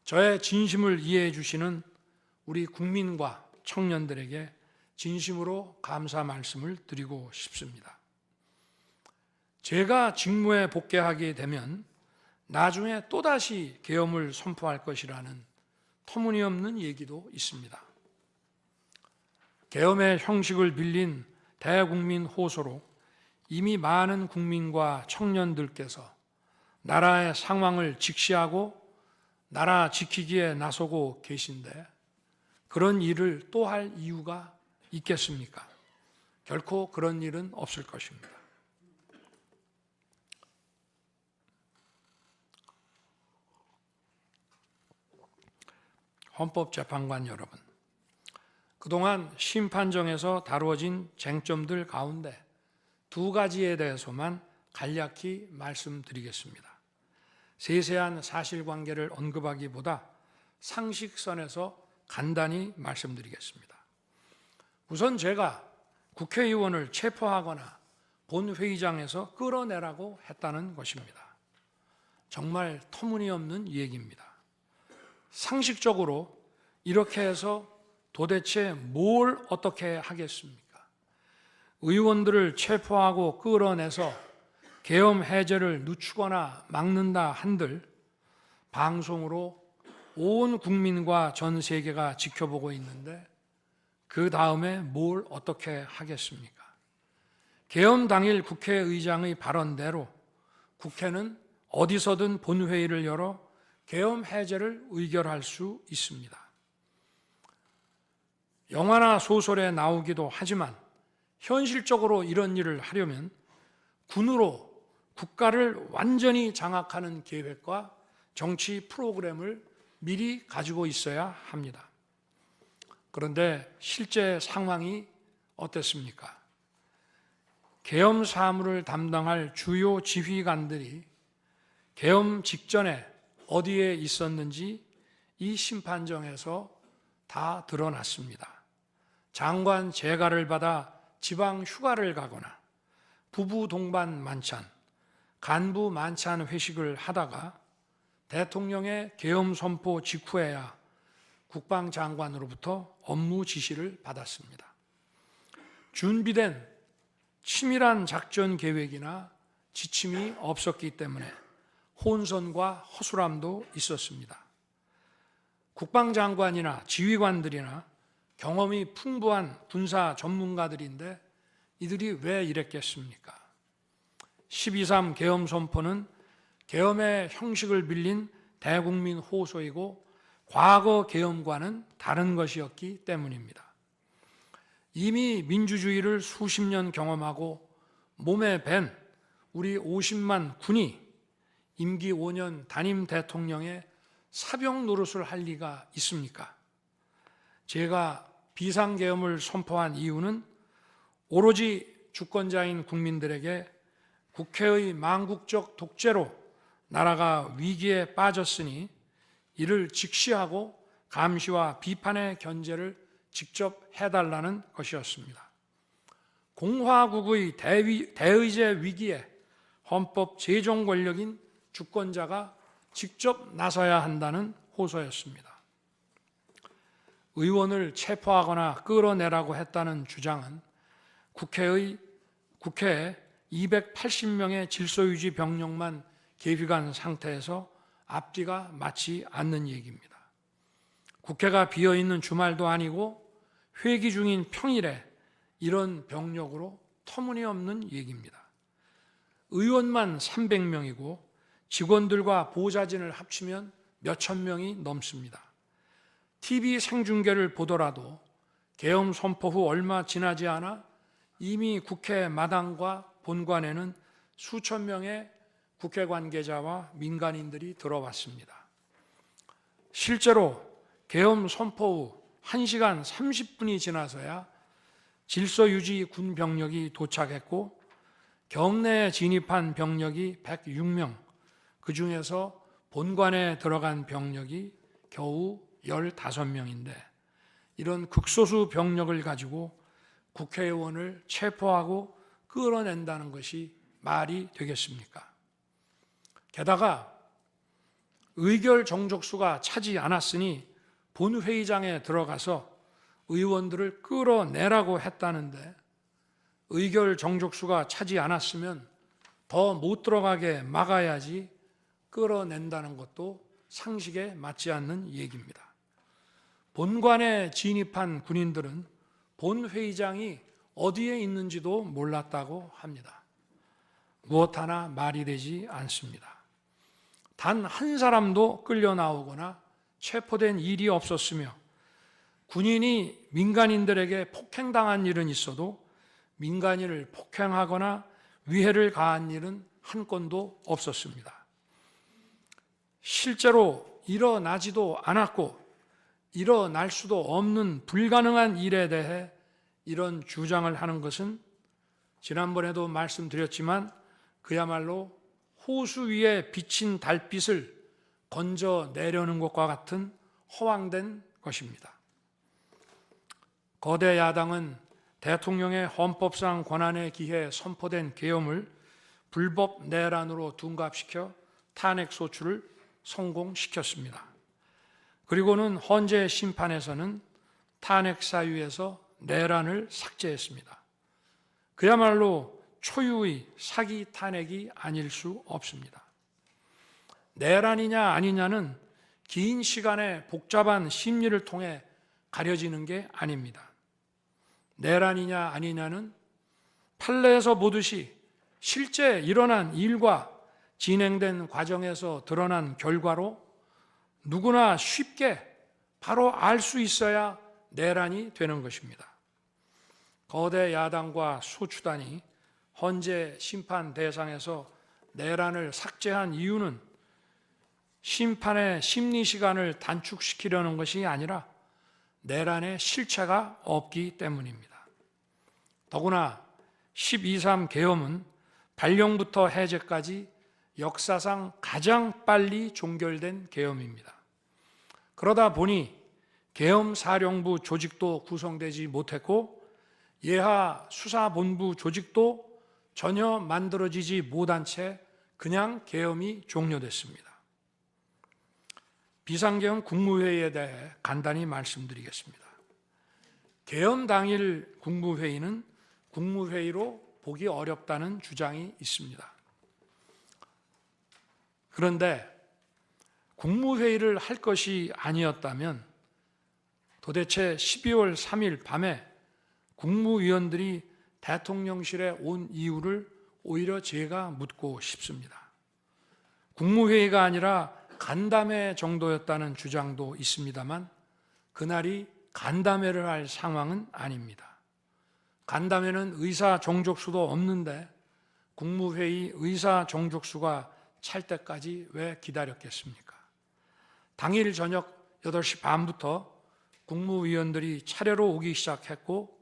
저의 진심을 이해해 주시는 우리 국민과 청년들에게 진심으로 감사 말씀을 드리고 싶습니다. 제가 직무에 복귀하게 되면 나중에 또다시 계엄을 선포할 것이라는 터무니없는 얘기도 있습니다. 계엄의 형식을 빌린 대국민 호소로 이미 많은 국민과 청년들께서 나라의 상황을 직시하고 나라 지키기에 나서고 계신데 그런 일을 또 할 이유가 있겠습니까? 결코 그런 일은 없을 것입니다. 헌법재판관 여러분, 그동안 심판정에서 다루어진 쟁점들 가운데 두 가지에 대해서만 간략히 말씀드리겠습니다. 세세한 사실관계를 언급하기보다 상식선에서 간단히 말씀드리겠습니다. 우선 제가 국회의원을 체포하거나 본회의장에서 끌어내라고 했다는 것입니다. 정말 터무니없는 얘기입니다. 상식적으로 이렇게 해서 도대체 뭘 어떻게 하겠습니까? 의원들을 체포하고 끌어내서 계엄 해제를 늦추거나 막는다 한들 방송으로 온 국민과 전 세계가 지켜보고 있는데 그 다음에 뭘 어떻게 하겠습니까? 계엄 당일 국회의장의 발언대로 국회는 어디서든 본회의를 열어 계엄 해제를 의결할 수 있습니다. 영화나 소설에 나오기도 하지만 현실적으로 이런 일을 하려면 군으로 국가를 완전히 장악하는 계획과 정치 프로그램을 미리 가지고 있어야 합니다. 그런데 실제 상황이 어땠습니까? 계엄 사무를 담당할 주요 지휘관들이 계엄 직전에 어디에 있었는지 이 심판정에서 다 드러났습니다. 장관 재가를 받아 지방 휴가를 가거나 부부 동반 만찬, 간부 만찬 회식을 하다가 대통령의 계엄 선포 직후에야 국방장관으로부터 업무 지시를 받았습니다. 준비된 치밀한 작전 계획이나 지침이 없었기 때문에 혼선과 허술함도 있었습니다. 국방장관이나 지휘관들이나 경험이 풍부한 군사 전문가들인데 이들이 왜 이랬겠습니까? 12.3 계엄 선포는 계엄의 형식을 빌린 대국민 호소이고 과거 계엄과는 다른 것이었기 때문입니다. 이미 민주주의를 수십 년 경험하고 몸에 밴 우리 50만 군이 임기 5년 단임 대통령의 사병 노릇을 할 리가 있습니까? 제가 비상계엄을 선포한 이유는 오로지 주권자인 국민들에게 국회의 망국적 독재로 나라가 위기에 빠졌으니 이를 직시하고 감시와 비판의 견제를 직접 해달라는 것이었습니다. 공화국의 대의제 위기에 헌법 제정 권력인 주권자가 직접 나서야 한다는 호소였습니다. 의원을 체포하거나 끌어내라고 했다는 주장은 국회에 280명의 질서유지 병력만 계비간 상태에서 앞뒤가 맞지 않는 얘기입니다. 국회가 비어있는 주말도 아니고 회기 중인 평일에 이런 병력으로 터무니없는 얘기입니다. 의원만 300명이고 직원들과 보좌진을 합치면 몇천 명이 넘습니다. TV 생중계를 보더라도 계엄 선포 후 얼마 지나지 않아 이미 국회 마당과 본관에는 수천 명의 국회 관계자와 민간인들이 들어왔습니다. 실제로 계엄 선포 후 1시간 30분이 지나서야 질서유지 군 병력이 도착했고 경내에 진입한 병력이 106명, 그 중에서 본관에 들어간 병력이 겨우 15명인데 이런 극소수 병력을 가지고 국회의원을 체포하고 끌어낸다는 것이 말이 되겠습니까? 게다가 의결 정족수가 차지 않았으니 본회의장에 들어가서 의원들을 끌어내라고 했다는데 의결 정족수가 차지 않았으면 더 못 들어가게 막아야지 끌어낸다는 것도 상식에 맞지 않는 얘기입니다. 본관에 진입한 군인들은 본회의장이 어디에 있는지도 몰랐다고 합니다. 무엇 하나 말이 되지 않습니다. 단 한 사람도 끌려 나오거나 체포된 일이 없었으며 군인이 민간인들에게 폭행당한 일은 있어도 민간인을 폭행하거나 위해를 가한 일은 한 건도 없었습니다. 실제로 일어나지도 않았고 일어날 수도 없는 불가능한 일에 대해 이런 주장을 하는 것은 지난번에도 말씀드렸지만 그야말로 호수 위에 비친 달빛을 건져내려는 것과 같은 허황된 것입니다. 거대 야당은 대통령의 헌법상 권한에 기해 선포된 계엄을 불법 내란으로 둔갑시켜 탄핵 소추를 성공시켰습니다. 그리고는 헌재 심판에서는 탄핵 사유에서 내란을 삭제했습니다. 그야말로 초유의 사기 탄핵이 아닐 수 없습니다. 내란이냐 아니냐는 긴 시간의 복잡한 심리를 통해 가려지는 게 아닙니다. 내란이냐 아니냐는 판례에서 보듯이 실제 일어난 일과 진행된 과정에서 드러난 결과로 누구나 쉽게 바로 알 수 있어야 내란이 되는 것입니다. 거대 야당과 소추단이 헌재 심판 대상에서 내란을 삭제한 이유는 심판의 심리 시간을 단축시키려는 것이 아니라 내란의 실체가 없기 때문입니다. 더구나 12.3 계엄은 발령부터 해제까지 역사상 가장 빨리 종결된 계엄입니다. 그러다 보니 계엄사령부 조직도 구성되지 못했고 예하 수사본부 조직도 전혀 만들어지지 못한 채 그냥 계엄이 종료됐습니다. 비상계엄 국무회의에 대해 간단히 말씀드리겠습니다. 계엄 당일 국무회의는 국무회의로 보기 어렵다는 주장이 있습니다. 그런데 국무회의를 할 것이 아니었다면 도대체 12월 3일 밤에 국무위원들이 대통령실에 온 이유를 오히려 제가 묻고 싶습니다. 국무회의가 아니라 간담회 정도였다는 주장도 있습니다만 그날이 간담회를 할 상황은 아닙니다. 간담회는 의사 정족수도 없는데 국무회의 의사 정족수가 찰 때까지 왜 기다렸겠습니까? 당일 저녁 8시 반부터 국무위원들이 차례로 오기 시작했고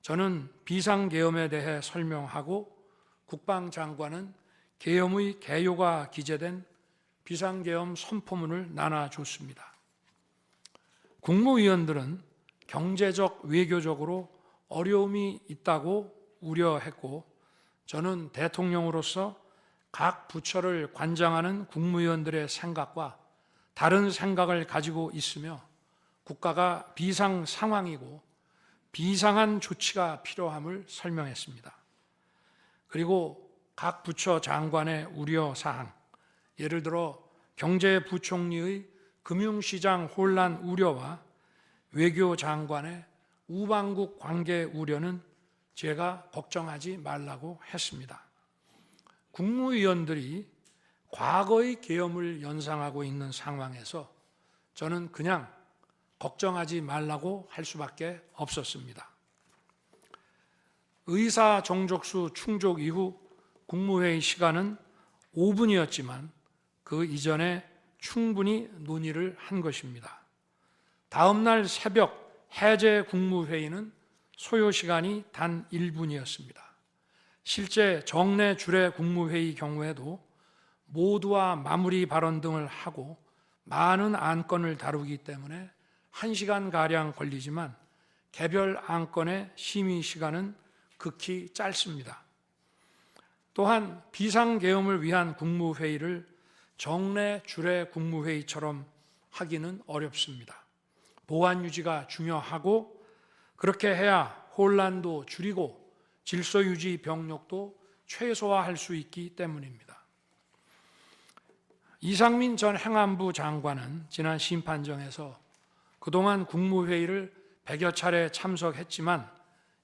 저는 비상계엄에 대해 설명하고 국방장관은 계엄의 개요가 기재된 비상계엄 선포문을 나눠줬습니다. 국무위원들은 경제적, 외교적으로 어려움이 있다고 우려했고 저는 대통령으로서 각 부처를 관장하는 국무위원들의 생각과 다른 생각을 가지고 있으며 국가가 비상 상황이고 비상한 조치가 필요함을 설명했습니다. 그리고 각 부처 장관의 우려사항, 예를 들어 경제부총리의 금융시장 혼란 우려와 외교장관의 우방국 관계 우려는 제가 걱정하지 말라고 했습니다. 국무위원들이 과거의 계엄을 연상하고 있는 상황에서 저는 그냥 걱정하지 말라고 할 수밖에 없었습니다. 의사 정족수 충족 이후 국무회의 시간은 5분이었지만 그 이전에 충분히 논의를 한 것입니다. 다음 날 새벽 해제 국무회의는 소요 시간이 단 1분이었습니다. 실제 정례 주례 국무회의 경우에도 모두와 마무리 발언 등을 하고 많은 안건을 다루기 때문에 1시간가량 걸리지만 개별 안건의 심의 시간은 극히 짧습니다. 또한 비상계엄을 위한 국무회의를 정례 주례 국무회의처럼 하기는 어렵습니다. 보안 유지가 중요하고 그렇게 해야 혼란도 줄이고 질서 유지 병력도 최소화할 수 있기 때문입니다. 이상민 전 행안부 장관은 지난 심판정에서 그동안 국무회의를 100여 차례 참석했지만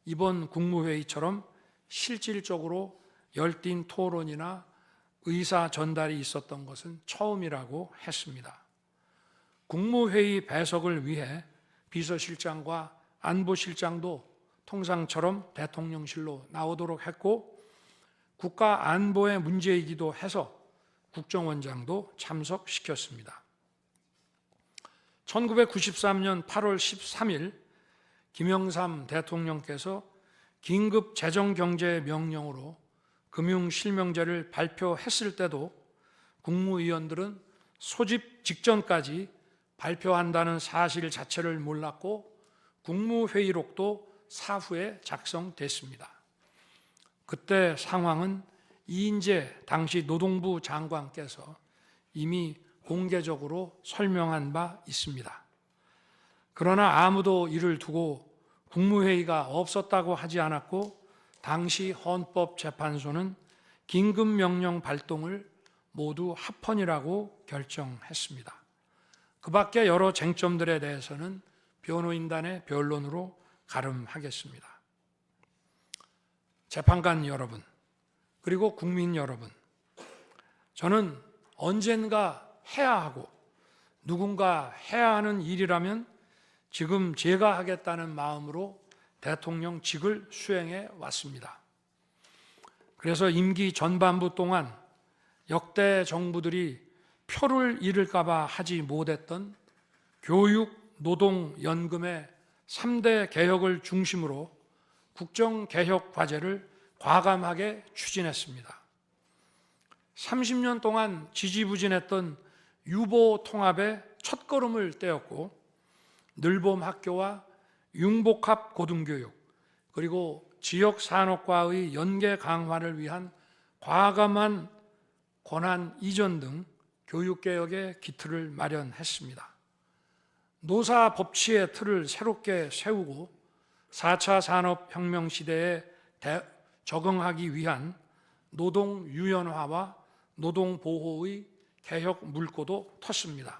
이번 국무회의처럼 실질적으로 열띤 토론이나 의사 전달이 있었던 것은 처음이라고 했습니다. 국무회의 배석을 위해 비서실장과 안보실장도 통상처럼 대통령실로 나오도록 했고 국가 안보의 문제이기도 해서 국정원장도 참석시켰습니다. 1993년 8월 13일 김영삼 대통령께서 긴급 재정경제명령으로 금융실명제를 발표했을 때도 국무위원들은 소집 직전까지 발표한다는 사실 자체를 몰랐고 국무회의록도 사후에 작성됐습니다. 그때 상황은 이인재 당시 노동부 장관께서 이미 공개적으로 설명한 바 있습니다. 그러나 아무도 이를 두고 국무회의가 없었다고 하지 않았고 당시 헌법재판소는 긴급명령 발동을 모두 합헌이라고 결정했습니다. 그 밖에 여러 쟁점들에 대해서는 변호인단의 변론으로 가름하겠습니다. 재판관 여러분, 그리고 국민 여러분, 저는 언젠가 해야 하고 누군가 해야 하는 일이라면 지금 제가 하겠다는 마음으로 대통령직을 수행해 왔습니다. 그래서 임기 전반부 동안 역대 정부들이 표를 잃을까 봐 하지 못했던 교육, 노동, 연금의 3대 개혁을 중심으로 국정개혁 과제를 과감하게 추진했습니다. 30년 동안 지지부진했던 유보 통합의 첫걸음을 떼었고 늘봄 학교와 융복합 고등교육 그리고 지역산업과의 연계 강화를 위한 과감한 권한 이전 등 교육개혁의 기틀을 마련했습니다. 노사 법치의 틀을 새롭게 세우고 4차 산업혁명 시대의 적응하기 위한 노동 유연화와 노동 보호의 개혁 물꼬도 텄습니다.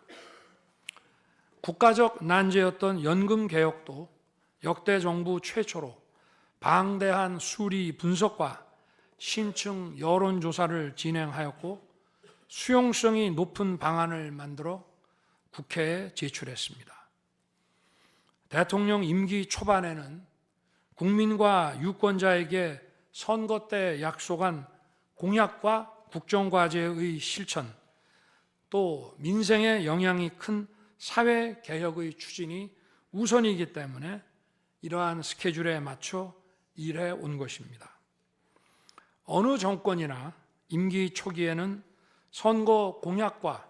국가적 난제였던 연금 개혁도 역대 정부 최초로 방대한 수리 분석과 신층 여론조사를 진행하였고 수용성이 높은 방안을 만들어 국회에 제출했습니다. 대통령 임기 초반에는 국민과 유권자에게 선거 때 약속한 공약과 국정과제의 실천, 또 민생에 영향이 큰 사회개혁의 추진이 우선이기 때문에 이러한 스케줄에 맞춰 일해 온 것입니다. 어느 정권이나 임기 초기에는 선거 공약과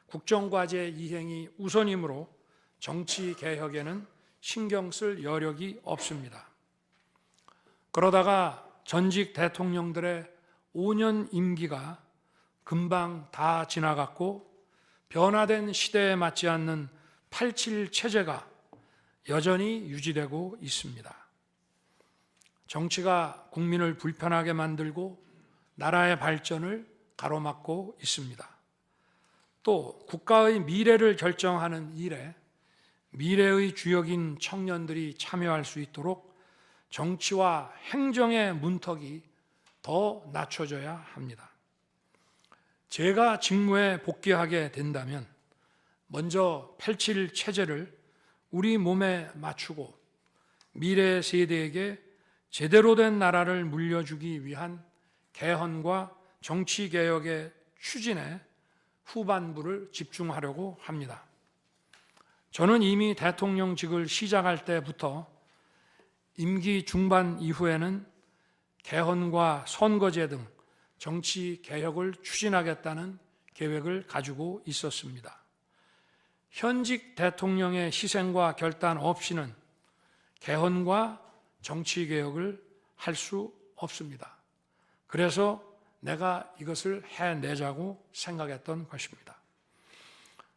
국정과제 이행이 우선이므로 정치 개혁에는 신경 쓸 여력이 없습니다. 그러다가 전직 대통령들의 5년 임기가 금방 다 지나갔고 변화된 시대에 맞지 않는 87 체제가 여전히 유지되고 있습니다. 정치가 국민을 불편하게 만들고 나라의 발전을 가로막고 있습니다. 또 국가의 미래를 결정하는 일에 미래의 주역인 청년들이 참여할 수 있도록 정치와 행정의 문턱이 더 낮춰져야 합니다. 제가 직무에 복귀하게 된다면 먼저 87 체제를 우리 몸에 맞추고 미래 세대에게 제대로 된 나라를 물려주기 위한 개헌과 정치개혁의 추진에 후반부를 집중하려고 합니다. 저는 이미 대통령직을 시작할 때부터 임기 중반 이후에는 개헌과 선거제 등 정치 개혁을 추진하겠다는 계획을 가지고 있었습니다. 현직 대통령의 희생과 결단 없이는 개헌과 정치 개혁을 할 수 없습니다. 그래서 내가 이것을 해내자고 생각했던 것입니다.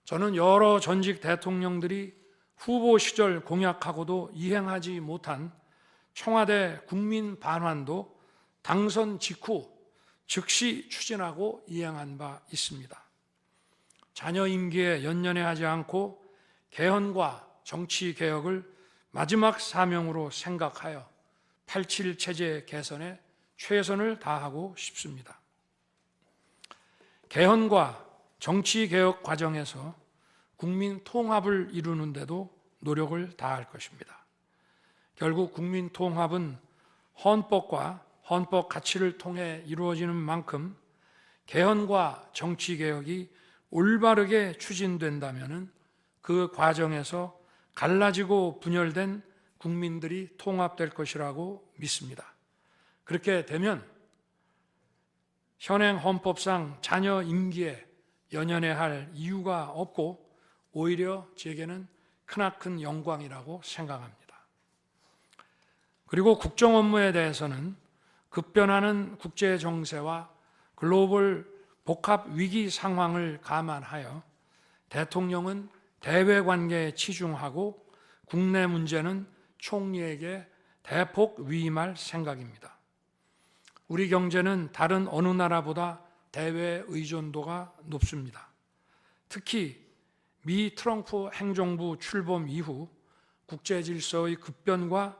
저는 여러 전직 대통령들이 후보 시절 공약하고도 이행하지 못한 청와대 국민 반환도 당선 직후 즉시 추진하고 이행한 바 있습니다. 자녀 임기에 연연해하지 않고 개헌과 정치 개혁을 마지막 사명으로 생각하여 87 체제 개선에 최선을 다하고 싶습니다. 개헌과 정치 개혁 과정에서 국민 통합을 이루는 데도 노력을 다할 것입니다. 결국 국민 통합은 헌법과 헌법 가치를 통해 이루어지는 만큼 개헌과 정치 개혁이 올바르게 추진된다면 그 과정에서 갈라지고 분열된 국민들이 통합될 것이라고 믿습니다. 그렇게 되면 현행 헌법상 자녀 임기에 연연해야 할 이유가 없고 오히려 제게는 크나큰 영광이라고 생각합니다. 그리고 국정 업무에 대해서는 급변하는 국제 정세와 글로벌 복합 위기 상황을 감안하여 대통령은 대외 관계에 치중하고 국내 문제는 총리에게 대폭 위임할 생각입니다. 우리 경제는 다른 어느 나라보다 대외 의존도가 높습니다. 특히 미 트럼프 행정부 출범 이후 국제 질서의 급변과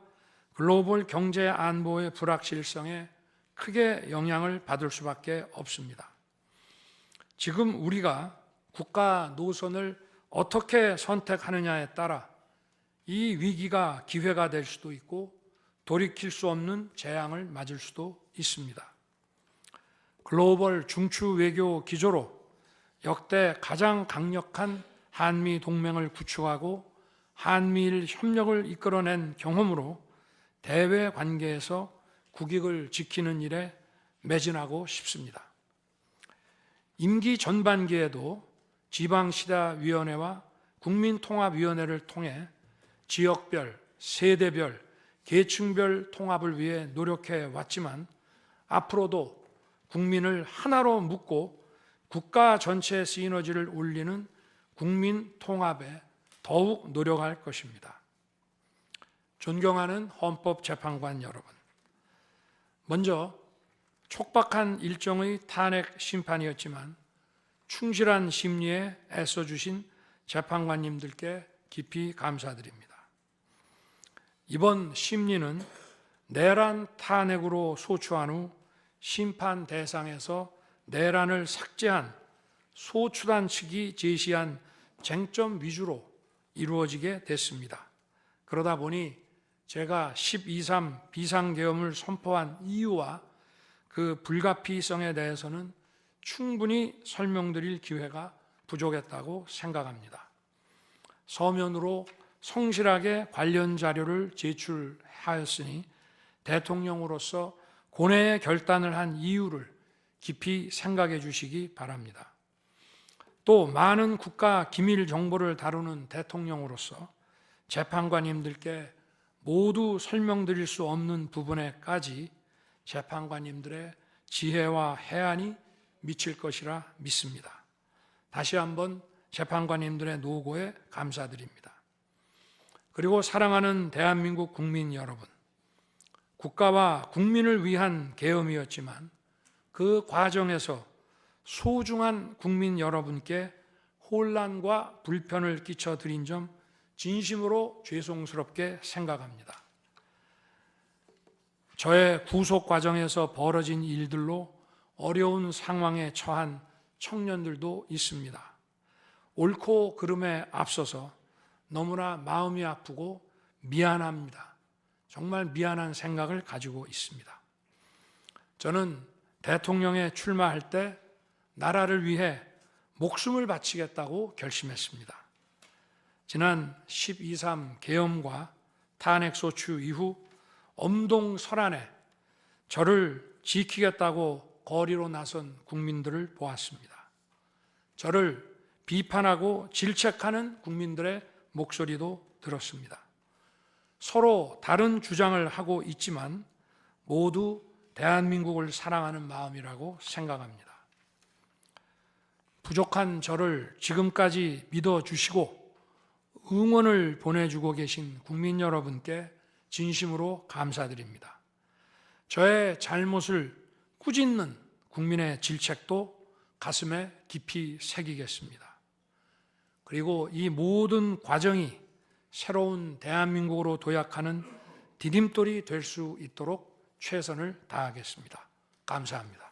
글로벌 경제 안보의 불확실성에 크게 영향을 받을 수밖에 없습니다. 지금 우리가 국가 노선을 어떻게 선택하느냐에 따라 이 위기가 기회가 될 수도 있고 돌이킬 수 없는 재앙을 맞을 수도 있습니다. 글로벌 중추 외교 기조로 역대 가장 강력한 한미 동맹을 구축하고 한미일 협력을 이끌어낸 경험으로 대외 관계에서 국익을 지키는 일에 매진하고 싶습니다. 임기 전반기에도 지방시다위원회와 국민통합위원회를 통해 지역별, 세대별, 계층별 통합을 위해 노력해 왔지만 앞으로도 국민을 하나로 묶고 국가 전체 시너지를 올리는 국민 통합에 더욱 노력할 것입니다. 존경하는 헌법재판관 여러분, 먼저 촉박한 일정의 탄핵 심판이었지만 충실한 심리에 애써주신 재판관님들께 깊이 감사드립니다. 이번 심리는 내란 탄핵으로 소추한 후 심판 대상에서 내란을 삭제한 소추단 측이 제시한 쟁점 위주로 이루어지게 됐습니다. 그러다 보니 제가 12.3 비상계엄을 선포한 이유와 그 불가피성에 대해서는 충분히 설명드릴 기회가 부족했다고 생각합니다. 서면으로 성실하게 관련 자료를 제출하였으니 대통령으로서 고뇌의 결단을 한 이유를 깊이 생각해 주시기 바랍니다. 또 많은 국가 기밀 정보를 다루는 대통령으로서 재판관님들께 모두 설명드릴 수 없는 부분에까지 재판관님들의 지혜와 해안이 미칠 것이라 믿습니다. 다시 한번 재판관님들의 노고에 감사드립니다. 그리고 사랑하는 대한민국 국민 여러분, 국가와 국민을 위한 계엄이었지만 그 과정에서 소중한 국민 여러분께 혼란과 불편을 끼쳐드린 점 진심으로 죄송스럽게 생각합니다. 저의 구속 과정에서 벌어진 일들로 어려운 상황에 처한 청년들도 있습니다. 옳고 그름에 앞서서 너무나 마음이 아프고 미안합니다. 정말 미안한 생각을 가지고 있습니다. 저는 대통령에 출마할 때 나라를 위해 목숨을 바치겠다고 결심했습니다. 지난 12.3 계엄과 탄핵소추 이후 엄동설안에 저를 지키겠다고 거리로 나선 국민들을 보았습니다. 저를 비판하고 질책하는 국민들의 목소리도 들었습니다. 서로 다른 주장을 하고 있지만 모두 대한민국을 사랑하는 마음이라고 생각합니다. 부족한 저를 지금까지 믿어주시고 응원을 보내주고 계신 국민 여러분께 진심으로 감사드립니다. 저의 잘못을 꾸짖는 국민의 질책도 가슴에 깊이 새기겠습니다. 그리고 이 모든 과정이 새로운 대한민국으로 도약하는 디딤돌이 될 수 있도록 최선을 다하겠습니다. 감사합니다.